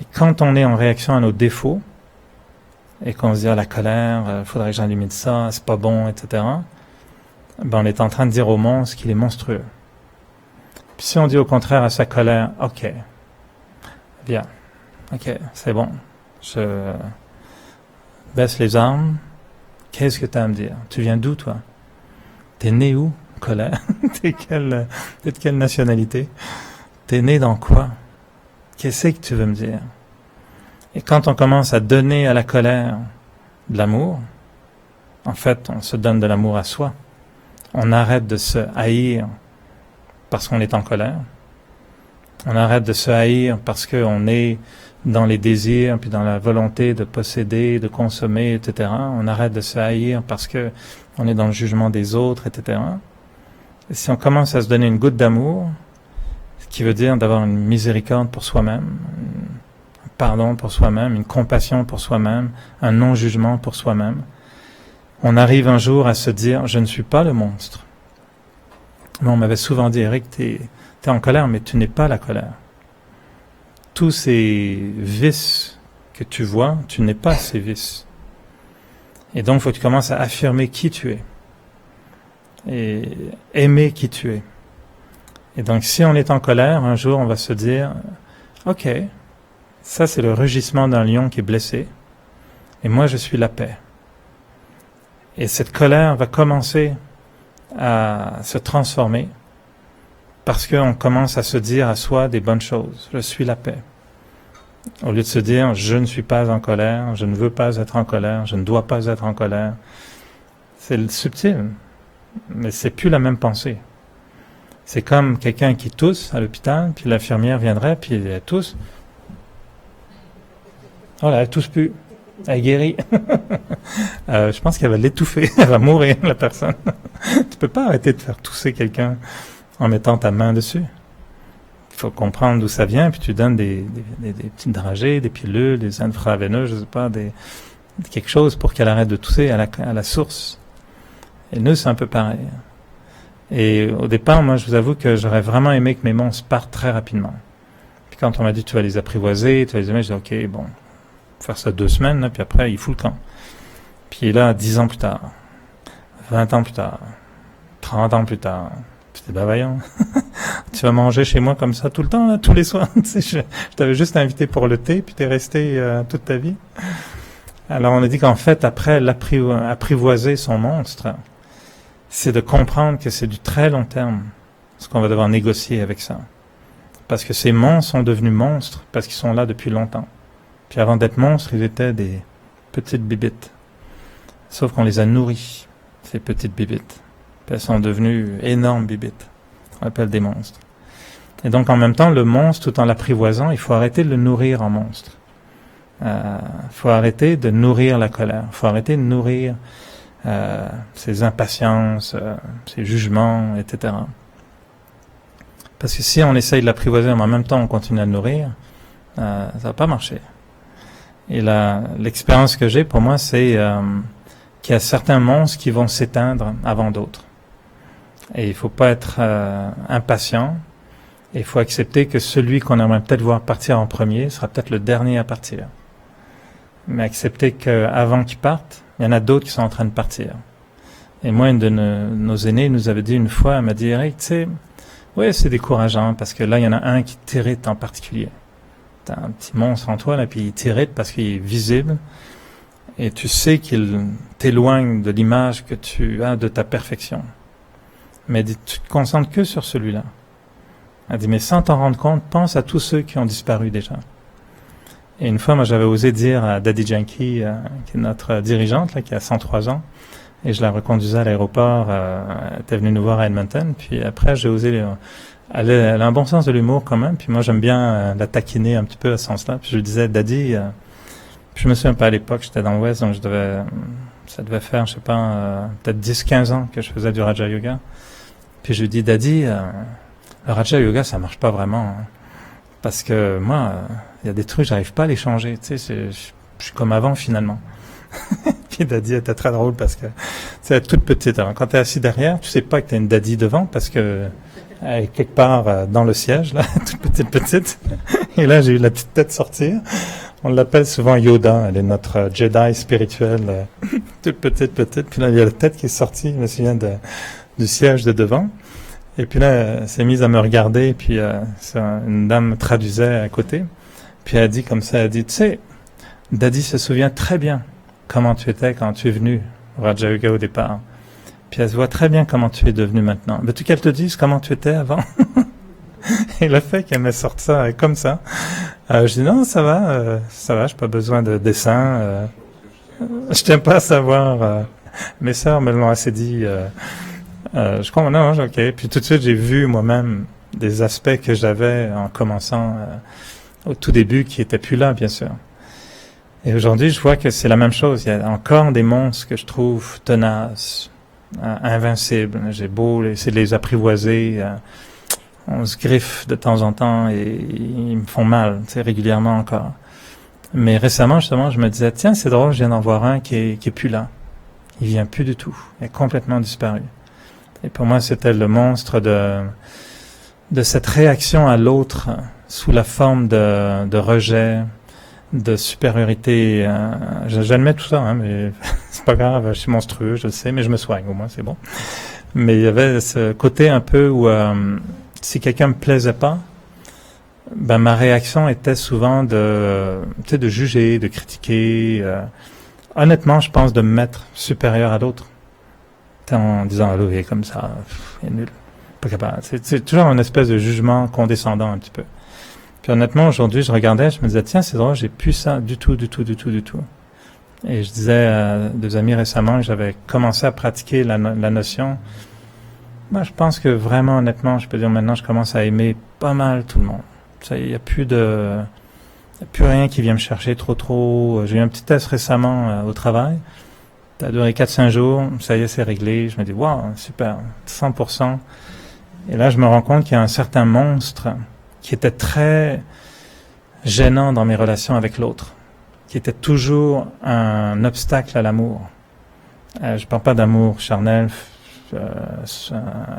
Et quand on est en réaction à nos défauts, et qu'on se dit, la colère, faudrait que j'élimine ça, c'est pas bon, etc., ben on est en train de dire au monstre qu'il est monstrueux. Puis si on dit au contraire à sa colère, OK, viens, OK, c'est bon, je baisse les armes, qu'est-ce que tu as à me dire? Tu viens d'où, toi? T'es né où, colère? T'es de quelle nationalité? T'es né dans quoi? Qu'est-ce que tu veux me dire? Et quand on commence à donner à la colère de l'amour, en fait, on se donne de l'amour à soi. On arrête de se haïr parce qu'on est en colère. On arrête de se haïr parce qu'on est dans les désirs, puis dans la volonté de posséder, de consommer, etc. On arrête de se haïr parce que on est dans le jugement des autres, etc. Et si on commence à se donner une goutte d'amour, ce qui veut dire d'avoir une miséricorde pour soi-même, un pardon pour soi-même, une compassion pour soi-même, un non-jugement pour soi-même, on arrive un jour à se dire, je ne suis pas le monstre. Mais on m'avait souvent dit, Eric, t'es en colère, mais tu n'es pas la colère. Tous ces vices que tu vois, tu n'es pas ces vices. Et donc, il faut que tu commences à affirmer qui tu es. Et aimer qui tu es. Et donc, si on est en colère, un jour, on va se dire, OK, ça c'est le rugissement d'un lion qui est blessé, et moi je suis la paix. Et cette colère va commencer à se transformer, parce qu'on commence à se dire à soi des bonnes choses. Je suis la paix. Au lieu de se dire, je ne suis pas en colère, je ne veux pas être en colère, je ne dois pas être en colère. C'est subtil, mais c'est plus la même pensée. C'est comme quelqu'un qui tousse à l'hôpital, puis l'infirmière viendrait, puis elle tousse. Oh là, elle tousse plus. Elle est guérie. Je pense qu'elle va l'étouffer. Elle va mourir, la personne. Tu peux pas arrêter de faire tousser quelqu'un en mettant ta main dessus. Il faut comprendre d'où ça vient, puis tu donnes des petites dragées, des pilules, des intraveineuses, je sais pas, quelque chose pour qu'elle arrête de tousser à la source. Et nous, c'est un peu pareil. Et au départ, moi, je vous avoue que j'aurais vraiment aimé que mes monstres partent très rapidement. Puis quand on m'a dit, tu vas les apprivoiser, tu vas les aimer, je dis, OK, bon, faire ça 2 semaines, là, puis après, il fout le camp. Puis là, 10 ans plus tard, 20 ans plus tard, 30 ans plus tard, puis je dis, ben voyons, tu vas manger chez moi comme ça tout le temps, là, tous les soirs. Tu sais, je t'avais juste invité pour le thé, puis t'es resté toute ta vie. Alors on a dit qu'en fait, après apprivoiser son monstre, c'est de comprendre que c'est du très long terme, ce qu'on va devoir négocier avec ça. Parce que ces monstres sont devenus monstres, parce qu'ils sont là depuis longtemps. Puis avant d'être monstres, ils étaient des petites bibites. Sauf qu'on les a nourris, ces petites bibites. Puis elles sont devenues énormes bibites. On appelle des monstres. Et donc, en même temps, le monstre, tout en l'apprivoisant, il faut arrêter de le nourrir en monstre. Faut arrêter de nourrir la colère. Faut arrêter de nourrir ses impatiences, ses jugements, etc. Parce que si on essaye de l'apprivoiser, mais en même temps on continue à le nourrir, ça va pas marcher. Et l'expérience que j'ai pour moi, c'est qu'il y a certains monstres qui vont s'éteindre avant d'autres. Et il faut pas être impatient. Et il faut accepter que celui qu'on aimerait peut-être voir partir en premier sera peut-être le dernier à partir. Mais accepter qu'avant qu'il parte, il y en a d'autres qui sont en train de partir. Et moi, une de nos aînés nous avait dit une fois, elle m'a dit, Eric, tu sais, ouais, c'est décourageant parce que là, il y en a un qui t'irrite en particulier. T'as un petit monstre en toi, là, puis il t'irrite parce qu'il est visible et tu sais qu'il t'éloigne de l'image que tu as de ta perfection. Mais tu te concentres que sur celui-là. Elle dit, mais sans t'en rendre compte, pense à tous ceux qui ont disparu déjà. Et une fois, moi, j'avais osé dire à Daddy Janky, qui est notre dirigeante, là, qui a 103 ans, et je la reconduisais à l'aéroport, elle était venue nous voir à Edmonton, puis après, j'ai osé, elle a un bon sens de l'humour quand même, puis moi, j'aime bien la taquiner un petit peu à ce sens-là, puis je lui disais, Daddy, puis je me souviens pas à l'époque, j'étais dans l'Ouest, donc ça devait faire, je sais pas, peut-être 10-15 ans que je faisais du Raja Yoga, puis je lui dis, Daddy, le Raja Yoga, ça marche pas vraiment, hein. Parce que moi, il y a des trucs, j'arrive pas à les changer. Tu sais, je suis comme avant finalement. Puis Daddy était très drôle parce que c'est toute petite. Alors quand t'es assis derrière, tu sais pas que t'as une Daddy devant parce que elle est quelque part dans le siège là, toute petite. Et là, j'ai eu la petite tête sortir. On l'appelle souvent Yoda. Elle est notre Jedi spirituel, toute petite. Puis là, il y a la tête qui est sortie. Je me souviens du siège de devant. Et puis là, elle s'est mise à me regarder, puis une dame traduisait à côté. Puis elle a dit comme ça, elle a dit, tu sais, Daddy se souvient très bien comment tu étais quand tu es venu au Raja Yoga au départ. Puis elle se voit très bien comment tu es devenu maintenant. Veux-tu qu'elle te dise comment tu étais avant? Et le fait qu'elle m'ait sorti ça comme ça, je dis non, ça va, j'ai pas besoin de dessin. Je tiens pas à savoir. Mes sœurs me l'ont assez dit. Je crois, non, ok. Puis tout de suite, j'ai vu moi-même des aspects que j'avais en commençant au tout début qui étaient plus là, bien sûr. Et aujourd'hui, je vois que c'est la même chose. Il y a encore des monstres que je trouve tenaces, invincibles. J'ai beau essayer de les apprivoiser, on se griffe de temps en temps et ils me font mal, tu sais, régulièrement encore. Mais récemment, justement, je me disais, tiens, c'est drôle, je viens d'en voir un qui est plus là. Il vient plus du tout. Il est complètement disparu. Et pour moi, c'était le monstre de cette réaction à l'autre sous la forme de rejet, de supériorité. J'admets tout ça, hein, mais c'est pas grave, je suis monstrueux, je le sais, mais je me soigne, au moins, c'est bon. Mais il y avait ce côté un peu où si quelqu'un me plaisait pas, ben ma réaction était souvent de juger, de critiquer. Honnêtement, je pense de me mettre supérieur à l'autre. En disant, ah, il est comme ça, il est nul, pas capable. C'est toujours une espèce de jugement condescendant un petit peu. Puis honnêtement, aujourd'hui, je regardais, je me disais, tiens, c'est drôle, j'ai plus ça du tout. Et je disais à des amis récemment que j'avais commencé à pratiquer la notion. Moi, je pense que vraiment, honnêtement, je peux dire maintenant, je commence à aimer pas mal tout le monde. Il y a plus rien qui vient me chercher trop. J'ai eu un petit test récemment au travail. Ça a duré 4-5 jours, ça y est, c'est réglé. Je me dis, waouh, super, 100%. Et là, je me rends compte qu'il y a un certain monstre qui était très gênant dans mes relations avec l'autre, qui était toujours un obstacle à l'amour. Je parle pas d'amour charnel,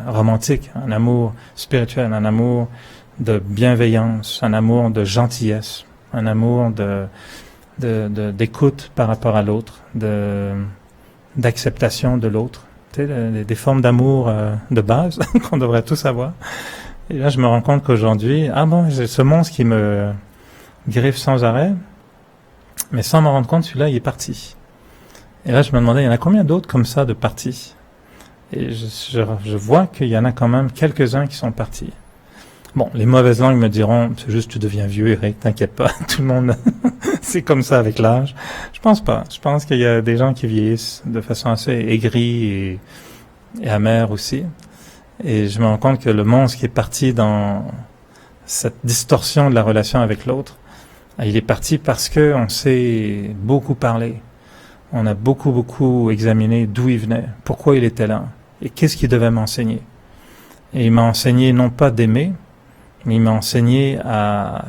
romantique, un amour spirituel, un amour de bienveillance, un amour de gentillesse, un amour d'écoute par rapport à l'autre, d'acceptation de l'autre, tu sais, des formes d'amour de base qu'on devrait tous avoir. Et là, je me rends compte qu'aujourd'hui, j'ai ce monstre qui me griffe sans arrêt, mais sans m'en rendre compte, celui-là, il est parti. Et là, je me demandais, il y en a combien d'autres comme ça de partis? Et je vois qu'il y en a quand même quelques-uns qui sont partis. Bon, les mauvaises langues me diront, c'est juste tu deviens vieux, Eric, t'inquiète pas, tout le monde, c'est comme ça avec l'âge. Je pense pas. Je pense qu'il y a des gens qui vieillissent de façon assez aigrie et et amer aussi. Et je me rends compte que le monstre qui est parti dans cette distorsion de la relation avec l'autre, il est parti parce que on s'est beaucoup parlé. On a beaucoup examiné d'où il venait, pourquoi il était là, et qu'est-ce qu'il devait m'enseigner. Et il m'a enseigné non pas d'aimer, mais il m'a enseigné à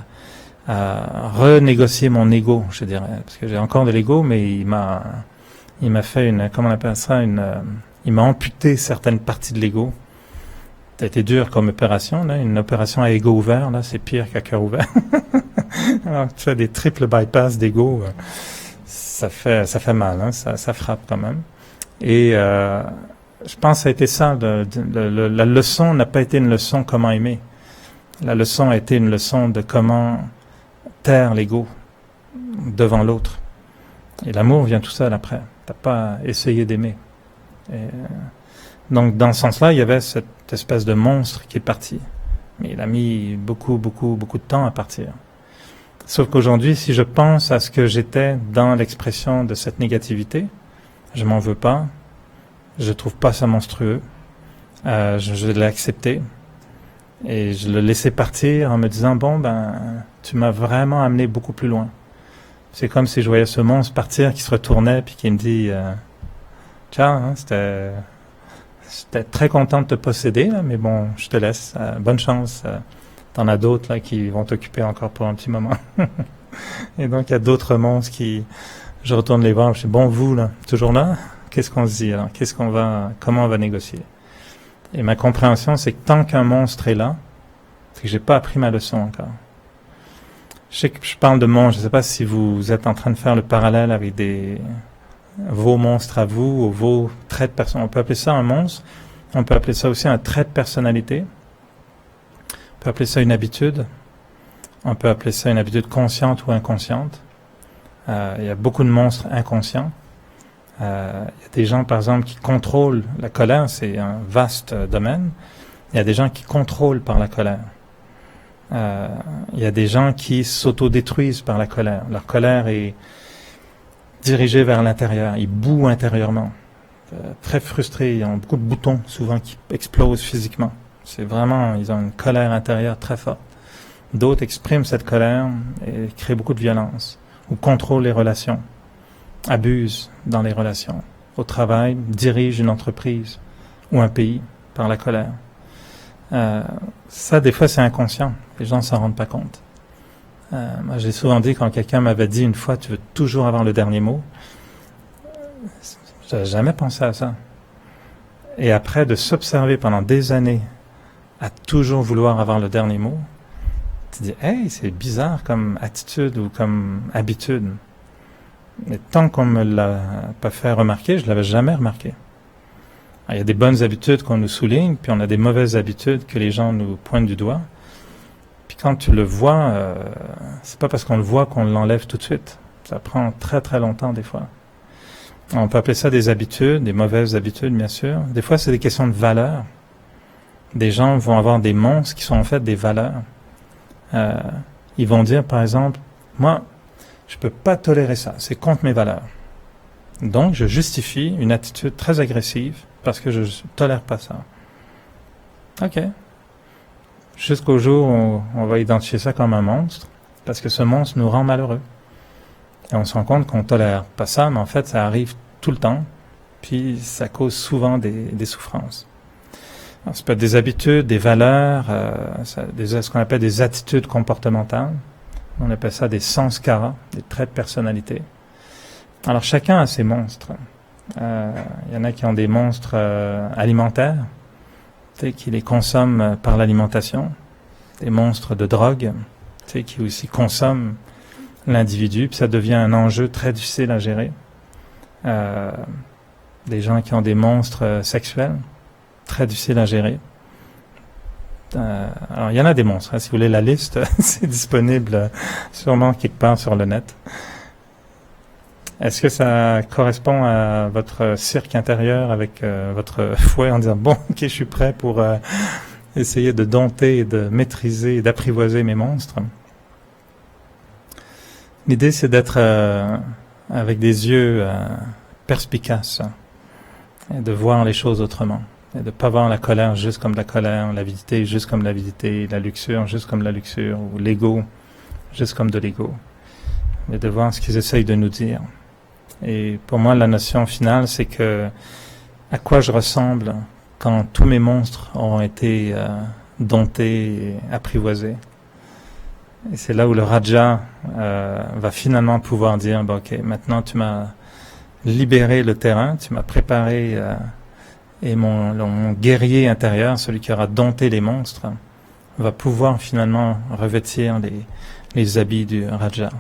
renégocier mon ego, je dirais, parce que j'ai encore de l'ego, mais il m'a fait comment on appelle ça, il m'a amputé certaines parties de l'ego. Ça a été dur comme opération, là. Une opération à ego ouvert, là, c'est pire qu'à cœur ouvert. Alors, tu fais des triples bypass d'ego, ça fait mal, hein, ça frappe quand même. Et je pense que ça a été ça, la leçon n'a pas été une leçon comment aimer. La leçon a été une leçon de comment taire l'ego devant l'autre. Et l'amour vient tout seul après. T'as pas essayé d'aimer. Donc dans ce sens-là, il y avait cette espèce de monstre qui est parti. Mais il a mis beaucoup de temps à partir. Sauf qu'aujourd'hui, si je pense à ce que j'étais dans l'expression de cette négativité, je m'en veux pas, je trouve pas ça monstrueux, je l'ai accepté et je le laissais partir en me disant bon tu m'as vraiment amené beaucoup plus loin. C'est comme si je voyais ce monstre partir qui se retournait puis qui me dit ciao, hein, j'étais très content de te posséder là, mais bon je te laisse, bonne chance. T'en as d'autres là qui vont t'occuper encore pour un petit moment. Et donc il y a d'autres monstres qui, je retourne les voir, je dis bon vous là, toujours là, qu'est-ce qu'on se dit alors, comment on va négocier? Et ma compréhension c'est que tant qu'un monstre est là, c'est que j'ai pas appris ma leçon encore. Je sais que je parle de monstre, je sais pas si vous êtes en train de faire le parallèle avec vos monstres à vous, ou vos traits de personnalité. On peut appeler ça un monstre, on peut appeler ça aussi un trait de personnalité. On peut appeler ça une habitude. On peut appeler ça une habitude consciente ou inconsciente. Il y a beaucoup de monstres inconscients. Il y a des gens, par exemple, qui contrôlent la colère. C'est un vaste domaine. Il y a des gens qui contrôlent par la colère. Il y a des gens qui s'autodétruisent par la colère. Leur colère est dirigée vers l'intérieur. Ils bouent intérieurement. Très frustrés. Ils ont beaucoup de boutons, souvent, qui explosent physiquement. C'est vraiment, ils ont une colère intérieure très forte. D'autres expriment cette colère et créent beaucoup de violence, ou contrôlent les relations, abusent dans les relations, au travail, dirigent une entreprise ou un pays par la colère. Ça, des fois, c'est inconscient. Les gens ne s'en rendent pas compte. Moi, j'ai souvent dit, quand quelqu'un m'avait dit une fois, tu veux toujours avoir le dernier mot, j'avais jamais pensé à ça. Et après, de s'observer pendant des années à toujours vouloir avoir le dernier mot, tu dis, hey, c'est bizarre comme attitude ou comme habitude. Mais tant qu'on me l'a pas fait remarquer, je l'avais jamais remarqué. Alors, il y a des bonnes habitudes qu'on nous souligne, puis on a des mauvaises habitudes que les gens nous pointent du doigt. Puis quand tu le vois, c'est pas parce qu'on le voit qu'on l'enlève tout de suite. Ça prend très très longtemps des fois. On peut appeler ça des habitudes, des mauvaises habitudes bien sûr. Des fois c'est des questions de valeurs. Des gens vont avoir des monstres qui sont en fait des valeurs. Ils vont dire par exemple, moi je peux pas tolérer ça, c'est contre mes valeurs. Donc je justifie une attitude très agressive parce que je tolère pas ça. Ok. Jusqu'au jour où on va identifier ça comme un monstre, parce que ce monstre nous rend malheureux. Et on se rend compte qu'on tolère pas ça, mais en fait ça arrive tout le temps, puis ça cause souvent des souffrances. Alors, ça peut être des habitudes, des valeurs, ce qu'on appelle des attitudes comportementales. On appelle ça des sanskara, des traits de personnalité. Alors chacun a ses monstres. Il y en a qui ont des monstres alimentaires, qui les consomment par l'alimentation, des monstres de drogue, qui aussi consomment l'individu, puis ça devient un enjeu très difficile à gérer. Des gens qui ont des monstres sexuels, très difficiles à gérer. Alors il y en a des monstres, hein, si vous voulez la liste, c'est disponible sûrement quelque part sur le net. Est-ce que ça correspond à votre cirque intérieur avec votre fouet en disant bon, ok, je suis prêt pour essayer de dompter, de maîtriser, d'apprivoiser mes monstres? L'idée, c'est d'être avec des yeux perspicaces et de voir les choses autrement. Et de ne pas voir la colère juste comme la colère, l'avidité juste comme l'avidité, la luxure juste comme la luxure, ou l'ego juste comme de l'ego. Mais de voir ce qu'ils essayent de nous dire. Et pour moi, la notion finale, c'est que à quoi je ressemble quand tous mes monstres auront été domptés et apprivoisés. Et c'est là où le Raja va finalement pouvoir dire, bon, ok, maintenant tu m'as libéré le terrain, tu m'as préparé, et mon guerrier intérieur, celui qui aura dompté les monstres, va pouvoir finalement revêtir les habits du Raja.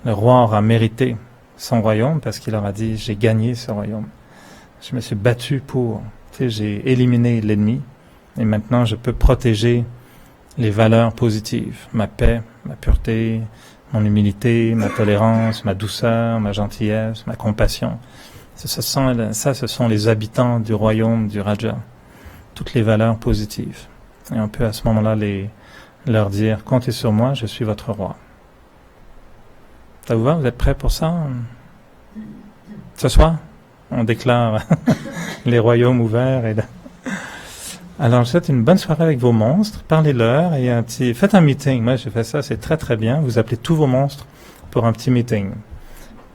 Le roi aura mérité son royaume parce qu'il aura dit, j'ai gagné ce royaume. Je me suis battu pour, j'ai éliminé l'ennemi et maintenant je peux protéger les valeurs positives, ma paix, ma pureté, mon humilité, ma tolérance, ma douceur, ma gentillesse, ma compassion. Ce sont les habitants du royaume du Raja. Toutes les valeurs positives. Et on peut à ce moment-là leur dire, comptez sur moi, je suis votre roi. Ça vous va? Vous êtes prêts pour ça? Ce soir, on déclare les royaumes ouverts. Alors, je souhaite une bonne soirée avec vos monstres. Parlez-leur et faites un meeting. Moi, j'ai fait ça, c'est très très bien. Vous appelez tous vos monstres pour un petit meeting.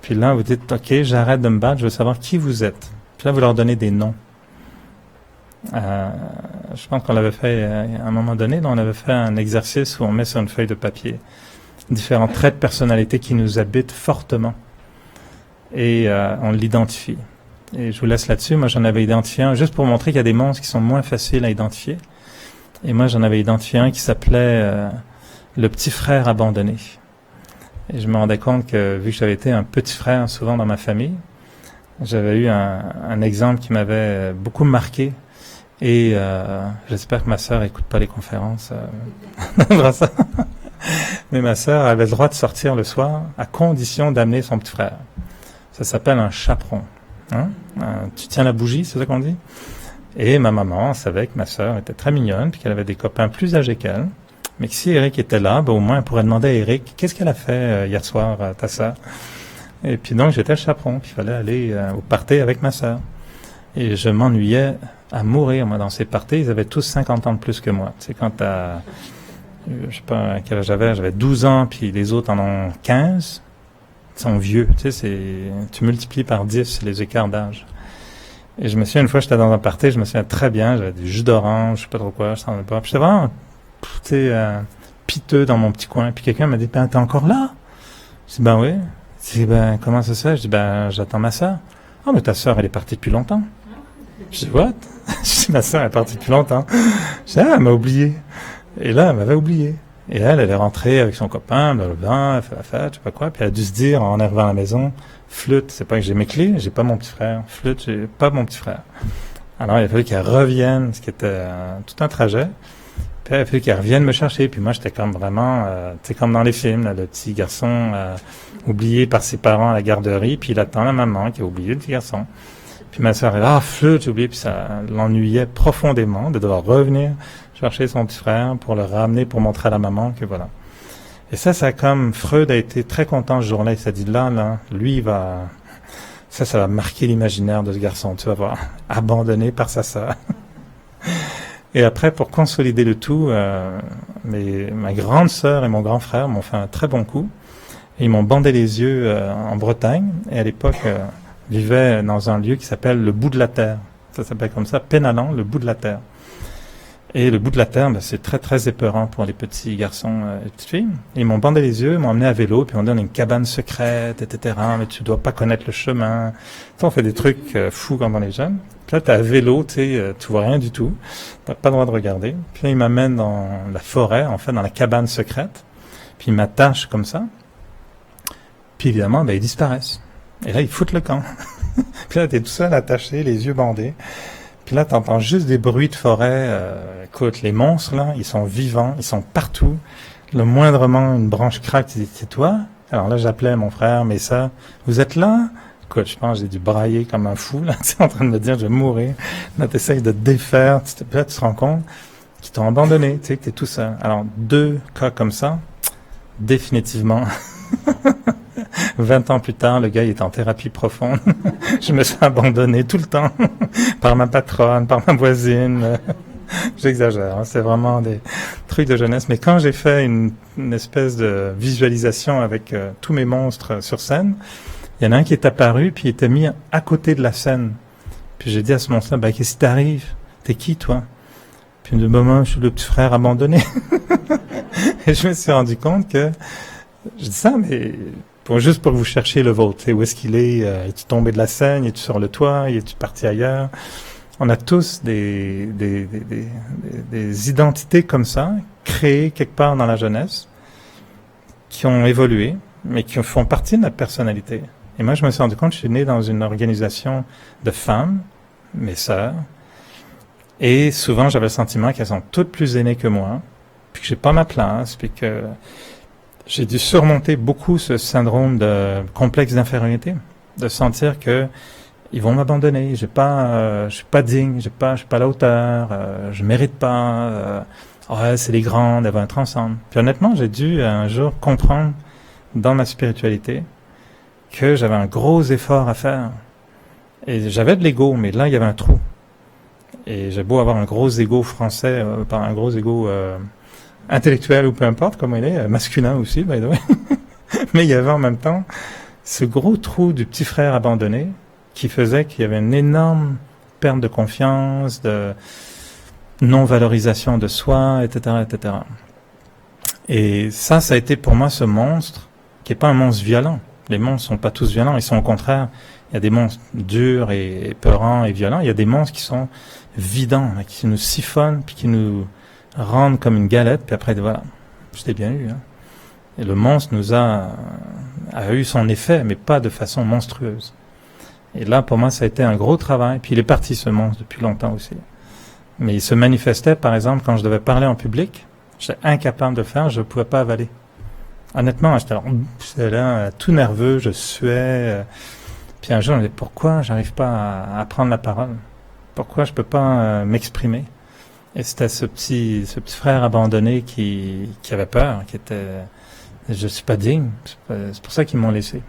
Puis là, vous dites, ok, j'arrête de me battre, je veux savoir qui vous êtes. Puis là, vous leur donnez des noms. Je pense qu'on l'avait fait à un moment donné, on avait fait un exercice où on met sur une feuille de papier différents traits de personnalité qui nous habitent fortement. Et on l'identifie. Et je vous laisse là-dessus. Moi, j'en avais identifié un, juste pour montrer qu'il y a des monstres qui sont moins faciles à identifier. Et moi, j'en avais identifié un qui s'appelait le petit frère abandonné. Et je me rendais compte que, vu que j'avais été un petit frère souvent dans ma famille, j'avais eu un exemple qui m'avait beaucoup marqué. Et j'espère que ma sœur écoute pas les conférences. Mais ma sœur avait le droit de sortir le soir à condition d'amener son petit frère. Ça s'appelle un chaperon. Hein? Tu tiens la bougie, c'est ça qu'on dit? Et ma maman savait que ma sœur était très mignonne, puis qu'elle avait des copains plus âgés qu'elle, mais que si Eric était là, ben au moins elle pourrait demander à Eric, qu'est-ce qu'elle a fait hier soir, ta sœur? Et puis donc j'étais le chaperon, puis il fallait aller au party avec ma sœur. Et je m'ennuyais à mourir, moi, dans ces parties. Ils avaient tous 50 ans de plus que moi. Tu sais, quand je sais pas quel âge j'avais 12 ans, puis les autres en ont 15. Ils sont vieux, tu sais, tu multiplies par 10 les écarts d'âge. Et je me souviens, une fois, j'étais dans un party, je me souviens très bien, j'avais du jus d'orange, je sais pas trop quoi, je s'en ai pas. Puis j'étais vraiment, tu sais, piteux dans mon petit coin. Puis quelqu'un m'a dit, ben, t'es encore là? Je dis, ben oui. Je dis, ben, comment ça se fait? Je dis, ben, j'attends ma sœur. Ah, mais ta sœur, elle est partie depuis longtemps. Je dis, what? Je dis, ma sœur est partie depuis longtemps. Je dis, elle m'a oublié. Et là, elle m'avait oublié. Et elle est rentrée avec son copain, blablabla, elle fait la fête, je sais pas quoi, puis elle a dû se dire, en arrivant à la maison, flûte, c'est pas que j'ai mes clés, j'ai pas mon petit frère. Flûte, j'ai pas mon petit frère. Alors, il a fallu qu'elle revienne, ce qui était tout un trajet. Puis il a fallu qu'elle revienne me chercher. Puis moi, j'étais comme vraiment, tu sais, comme dans les films, là, le petit garçon oublié par ses parents à la garderie, puis il attend la maman qui a oublié le petit garçon. Puis ma sœur est là, flûte, j'ai oublié, puis ça l'ennuyait profondément de devoir revenir chercher son petit frère pour le ramener, pour montrer à la maman que voilà. Et ça comme Freud a été très content ce jour-là, il s'est dit là, lui, ça va marquer l'imaginaire de ce garçon, tu vas voir, abandonné par sa sœur. Et après, pour consolider le tout, ma grande sœur et mon grand frère m'ont fait un très bon coup. Et ils m'ont bandé les yeux en Bretagne, et à l'époque, vivaient dans un lieu qui s'appelle le bout de la terre. Ça s'appelle comme ça, Pénalan, le bout de la terre. Et le bout de la terre, c'est très très épeurant pour les petits garçons et les petites filles. Ils m'ont bandé les yeux, ils m'ont emmené à vélo, puis on dit on a une cabane secrète, etc. Mais tu dois pas connaître le chemin. On fait des trucs fous quand on est jeune. Puis là, t'es à vélo, tu vois rien du tout. T'as pas le droit de regarder. Puis là, ils m'amènent dans la forêt, en fait, dans la cabane secrète. Puis ils m'attachent comme ça. Puis évidemment, ils disparaissent. Et là, ils foutent le camp. Puis là, t'es tout seul attaché, les yeux bandés. Puis là, t'entends juste des bruits de forêt. Écoute, les monstres, là, ils sont vivants, ils sont partout. Le moindrement, une branche craque, tu dis, c'est toi? Alors là, j'appelais mon frère, mes sœurs. Vous êtes là? Écoute, je pense que j'ai dû brailler comme un fou, là. Tu es en train de me dire, je vais mourir. Là, t'essayes de te défaire. Puis là, tu te rends compte qu'ils t'ont abandonné, tu sais, que t'es tout seul. Alors, 2 cas comme ça, définitivement, 20 ans plus tard, le gars il est en thérapie profonde. Je me suis abandonné tout le temps par ma patronne, par ma voisine. J'exagère, hein, c'est vraiment des trucs de jeunesse. Mais quand j'ai fait une espèce de visualisation avec tous mes monstres sur scène, il y en a un qui est apparu, puis il était mis à côté de la scène. Puis j'ai dit à ce monstre-là, ben, qu'est-ce qui t'arrive? T'es qui, toi? Puis de moment, je suis le petit frère abandonné. Et je me suis rendu compte que, je dis ça, mais juste pour que vous cherchiez le vôtre. Où est-ce qu'il est? Es-tu tombé de la scène? Es-tu sur le toit? Es-tu parti ailleurs? On a tous des identités comme ça, créées quelque part dans la jeunesse, qui ont évolué, mais qui font partie de notre personnalité. Et moi, je me suis rendu compte que je suis né dans une organisation de femmes, mes sœurs, et souvent, j'avais le sentiment qu'elles sont toutes plus aînées que moi, puis que j'ai pas ma place, puis que j'ai dû surmonter beaucoup ce syndrome de complexe d'infériorité, de sentir que ils vont m'abandonner, je suis pas digne, je suis pas à la hauteur, je mérite pas, ouais, c'est les grandes, elles vont être ensemble. Puis honnêtement, j'ai dû un jour comprendre dans ma spiritualité que j'avais un gros effort à faire. Et j'avais de l'ego, mais là, il y avait un trou. Et j'ai beau avoir un gros ego français, un gros ego intellectuel ou peu importe comment il est, masculin aussi, by the way. Mais il y avait en même temps ce gros trou du petit frère abandonné qui faisait qu'il y avait une énorme perte de confiance, de non-valorisation de soi, etc., etc. Et ça a été pour moi ce monstre, qui est pas un monstre violent. Les monstres sont pas tous violents, ils sont au contraire, il y a des monstres durs et peurants et violents, il y a des monstres qui sont vidants, qui nous siphonnent, puis qui nous rendent comme une galette, puis après, voilà, je t'ai bien eu. Hein. Et le monstre a eu son effet, mais pas de façon monstrueuse. Et là, pour moi, ça a été un gros travail. Puis il est parti, ce monstre, depuis longtemps aussi. Mais il se manifestait, par exemple, quand je devais parler en public. J'étais incapable de le faire, je ne pouvais pas avaler. Honnêtement, j'étais là, tout nerveux, je suais. Puis un jour, je me disais, pourquoi j'arrive pas à prendre la parole? Pourquoi je peux pas m'exprimer? Et c'était ce petit frère abandonné qui avait peur, qui était, je suis pas digne. C'est pour ça qu'ils m'ont laissé.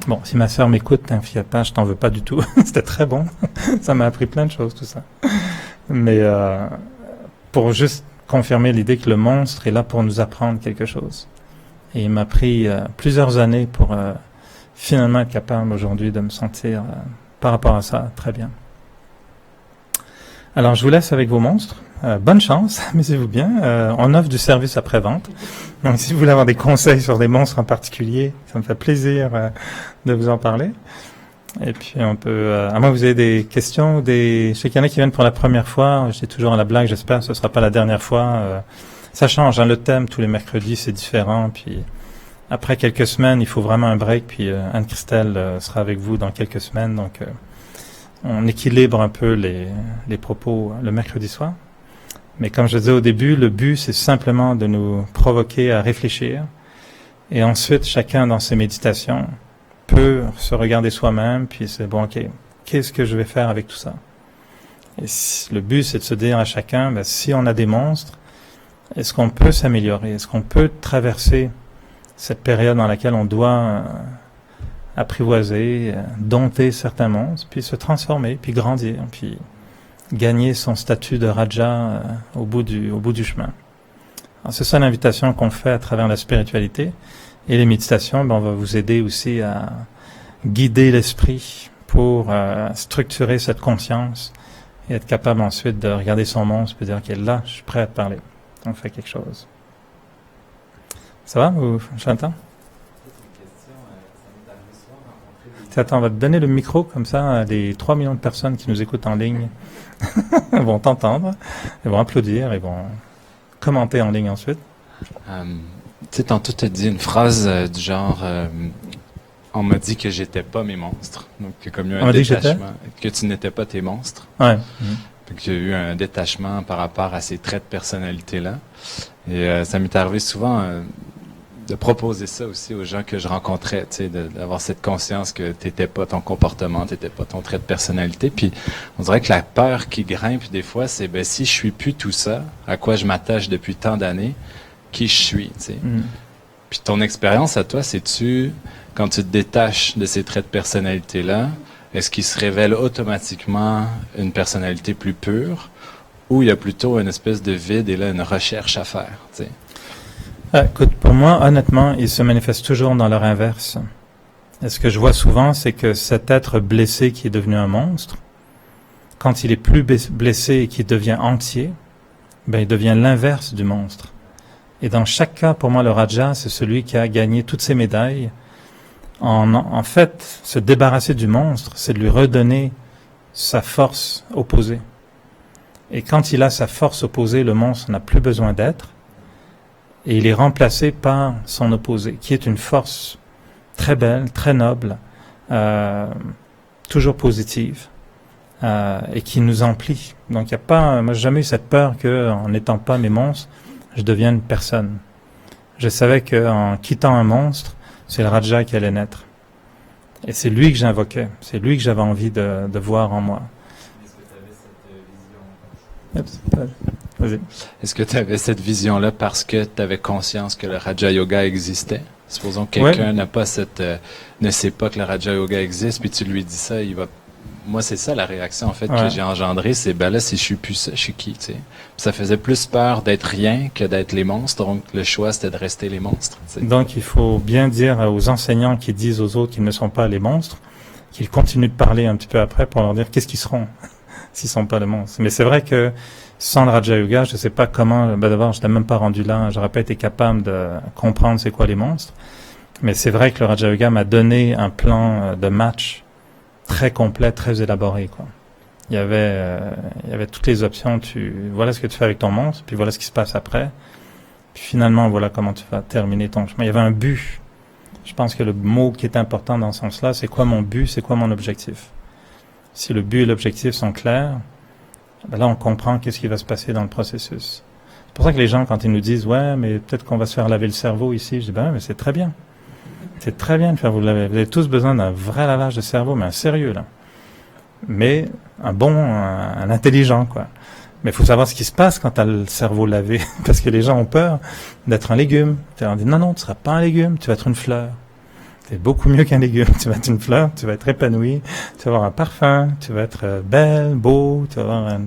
Bon, si ma sœur m'écoute, t'inquiète pas, je t'en veux pas du tout. C'était très bon. Ça m'a appris plein de choses, tout ça. Mais pour juste confirmer l'idée que le monstre est là pour nous apprendre quelque chose. Et il m'a pris plusieurs années pour finalement être capable aujourd'hui de me sentir, par rapport à ça, très bien. Alors, je vous laisse avec vos monstres. Bonne chance, amusez-vous bien. On offre du service après-vente. Donc, si vous voulez avoir des conseils sur des monstres en particulier, ça me fait plaisir de vous en parler. Et puis, on peut... à moins que vous ayez des questions, je sais qu'il y en a qui viennent pour la première fois. J'ai toujours à la blague, j'espère que ce ne sera pas la dernière fois. Ça change, hein, le thème, tous les mercredis, c'est différent. Puis, après quelques semaines, il faut vraiment un break. Puis, Anne-Christelle sera avec vous dans quelques semaines. Donc, on équilibre un peu les propos le mercredi soir. Mais comme je disais au début, le but, c'est simplement de nous provoquer à réfléchir. Et ensuite, chacun dans ses méditations peut se regarder soi-même, puis c'est bon, ok, qu'est-ce que je vais faire avec tout ça? Et le but, c'est de se dire à chacun, ben, si on a des monstres, est-ce qu'on peut s'améliorer? Est-ce qu'on peut traverser cette période dans laquelle on doit apprivoiser, dompter certains monstres, puis se transformer, puis grandir, puis gagner son statut de Raja au bout du chemin. Alors, c'est ça l'invitation qu'on fait à travers la spiritualité. Et les méditations, ben, on va vous aider aussi à guider l'esprit pour structurer cette conscience et être capable ensuite de regarder son monstre et de dire, ok, là, je suis prêt à te parler. On fait quelque chose. Ça va, ou j'entends? Attends, on va te donner le micro, comme ça, les 3 millions de personnes qui nous écoutent en ligne vont t'entendre, elles vont applaudir, elles vont commenter en ligne ensuite. Tu sais, tantôt, tu as dit une phrase du genre on m'a dit que j'étais pas mes monstres. Donc, il y a comme eu un détachement. Que tu n'étais pas tes monstres. Ouais. Donc, il y a eu un détachement par rapport à ces traits de personnalité-là. Et ça m'est arrivé souvent de proposer ça aussi aux gens que je rencontrais, tu sais, d'avoir cette conscience que t'étais pas ton comportement, t'étais pas ton trait de personnalité. Puis on dirait que la peur qui grimpe des fois, c'est ben si je suis plus tout ça, à quoi je m'attache depuis tant d'années, qui je suis, tu sais. Puis ton expérience à toi, c'est-tu, quand tu te détaches de ces traits de personnalité-là, est-ce qu'il se révèle automatiquement une personnalité plus pure ou il y a plutôt une espèce de vide et là une recherche à faire, tu sais? Écoute, pour moi, honnêtement, ils se manifestent toujours dans leur inverse. Et ce que je vois souvent, c'est que cet être blessé qui est devenu un monstre, quand il est plus blessé et qu'il devient entier, ben, il devient l'inverse du monstre. Et dans chaque cas, pour moi, le Raja, c'est celui qui a gagné toutes ses médailles. En fait, se débarrasser du monstre, c'est de lui redonner sa force opposée. Et quand il a sa force opposée, le monstre n'a plus besoin d'être. Et il est remplacé par son opposé, qui est une force très belle, très noble, toujours positive, et qui nous emplit. Donc, il n'y a pas, moi, j'ai jamais eu cette peur qu'en n'étant pas mes monstres, je devienne personne. Je savais qu'en quittant un monstre, c'est le Raja qui allait naître. Et c'est lui que j'invoquais. C'est lui que j'avais envie de voir en moi. Vas-y. Est-ce que tu avais cette vision-là parce que tu avais conscience que le Raja Yoga existait? Supposons que quelqu'un n'a pas ne sait pas que le Raja Yoga existe, puis tu lui dis ça, il va. Moi, c'est ça la réaction en fait que j'ai engendrée, c'est ben là, si je suis plus ça, je suis qui, tu sais. Puis ça faisait plus peur d'être rien que d'être les monstres, donc le choix c'était de rester les monstres. Tu sais. Donc il faut bien dire aux enseignants qui disent aux autres qu'ils ne sont pas les monstres, qu'ils continuent de parler un petit peu après pour leur dire qu'est-ce qu'ils seront s'ils sont pas les monstres. Mais c'est vrai que sans le Raja Yoga, je sais pas comment, ben d'abord je n'étais même pas rendu là, j'aurais pas été capable de comprendre c'est quoi les monstres. Mais c'est vrai que le Raja Yoga m'a donné un plan de match très complet, très élaboré, quoi. Il y avait toutes les options. Voilà ce que tu fais avec ton monstre, puis voilà ce qui se passe après. Puis finalement, voilà comment tu vas terminer ton chemin. Il y avait un but. Je pense que le mot qui est important dans ce sens-là, c'est quoi mon but, c'est quoi mon objectif. Si le but et l'objectif sont clairs, ben là, on comprend qu'est-ce qui va se passer dans le processus. C'est pour ça que les gens, quand ils nous disent, ouais, mais peut-être qu'on va se faire laver le cerveau ici, je dis, ben, mais c'est très bien. C'est très bien de faire vous laver. Vous avez tous besoin d'un vrai lavage de cerveau, mais un sérieux, là. Mais un intelligent, quoi. Mais il faut savoir ce qui se passe quand tu as le cerveau lavé, parce que les gens ont peur d'être un légume. On dit, non, tu ne seras pas un légume, tu vas être une fleur. C'est beaucoup mieux qu'un légume. Tu vas être une fleur, tu vas être épanoui, tu vas avoir un parfum, tu vas être belle, beau, tu vas avoir un...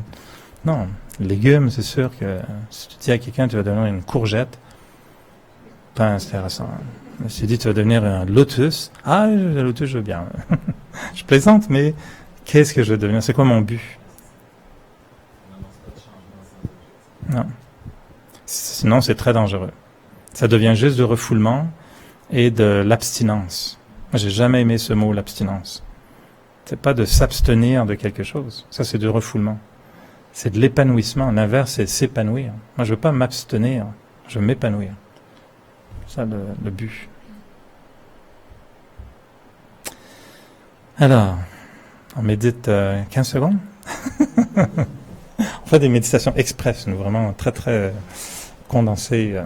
Non, légume, c'est sûr que si tu dis à quelqu'un tu vas devenir une courgette, pas intéressant. Je me suis dit, tu vas devenir un lotus. Ah, le lotus, je veux bien. Je plaisante, mais qu'est-ce que je veux devenir? C'est quoi mon but? Non. Sinon, c'est très dangereux. Ça devient juste du refoulement et de l'abstinence. Moi, j'ai jamais aimé ce mot, l'abstinence. C'est pas de s'abstenir de quelque chose. Ça, c'est du refoulement. C'est de l'épanouissement. L'inverse, c'est s'épanouir. Moi, je veux pas m'abstenir. Je veux m'épanouir. C'est ça le but. Alors, on médite 15 secondes. On fait des méditations express, nous, vraiment très très condensées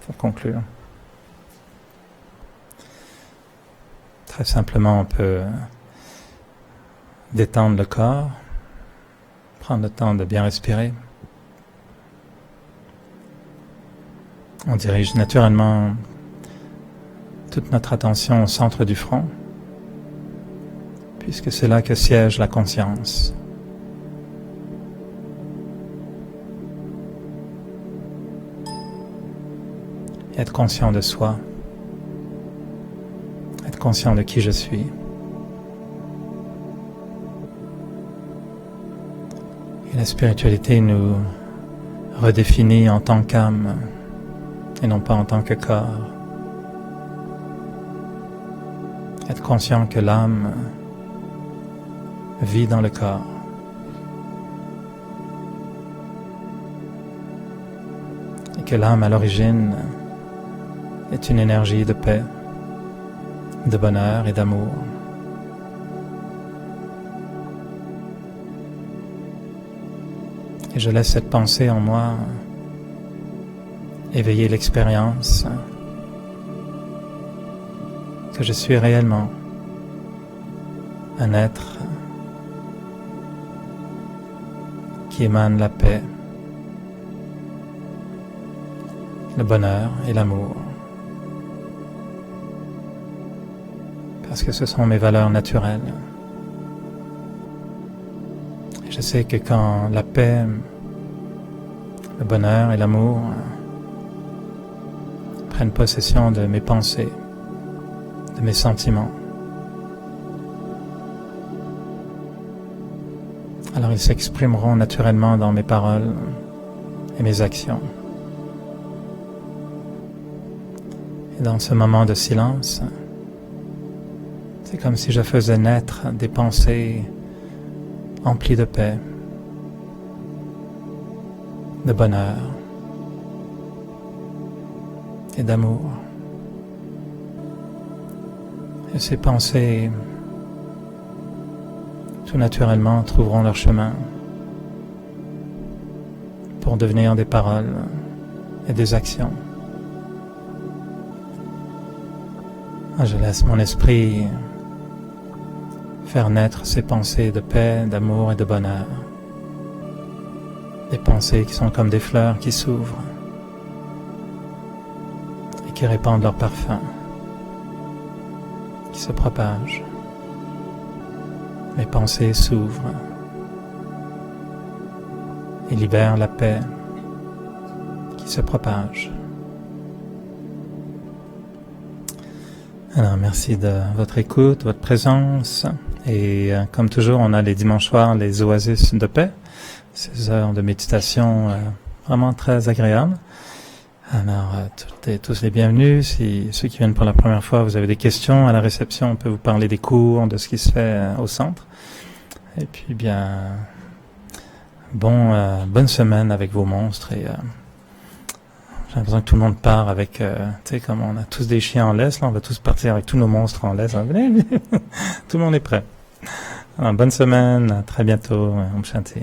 pour conclure. Très simplement, on peut détendre le corps, prendre le temps de bien respirer. On dirige naturellement toute notre attention au centre du front, puisque c'est là que siège la conscience. Et être conscient de soi, être conscient de qui je suis. Et la spiritualité nous redéfinit en tant qu'âme et non pas en tant que corps. Être conscient que l'âme vit dans le corps. Et que l'âme à l'origine est une énergie de paix, de bonheur et d'amour. Et je laisse cette pensée en moi éveiller l'expérience que je suis réellement un être qui émane la paix, le bonheur et l'amour. parce que ce sont mes valeurs naturelles. Et je sais que quand la paix, le bonheur et l'amour prennent possession de mes pensées, de mes sentiments, alors ils s'exprimeront naturellement dans mes paroles et mes actions. Et dans ce moment de silence, c'est comme si je faisais naître des pensées emplies de paix, de bonheur et d'amour. Et ces pensées, tout naturellement, trouveront leur chemin pour devenir des paroles et des actions. Je laisse mon esprit faire naître ces pensées de paix, d'amour et de bonheur. Des pensées qui sont comme des fleurs qui s'ouvrent et qui répandent leur parfum, qui se propagent. Mes pensées s'ouvrent et libèrent la paix qui se propage. Alors, merci de votre écoute, votre présence. Et comme toujours, on a les dimanches soirs, les oasis de paix. Ces heures de méditation vraiment très agréables. Alors, toutes et tous les bienvenus. Si ceux qui viennent pour la première fois, vous avez des questions à la réception, on peut vous parler des cours, de ce qui se fait au centre. Et puis, bien, bonne semaine avec vos monstres. Et j'ai l'impression que tout le monde part avec, tu sais, comme on a tous des chiens en laisse, là, on va tous partir avec tous nos monstres en laisse. Tout le monde est prêt. Alors, bonne semaine, à très bientôt. Om Shanti.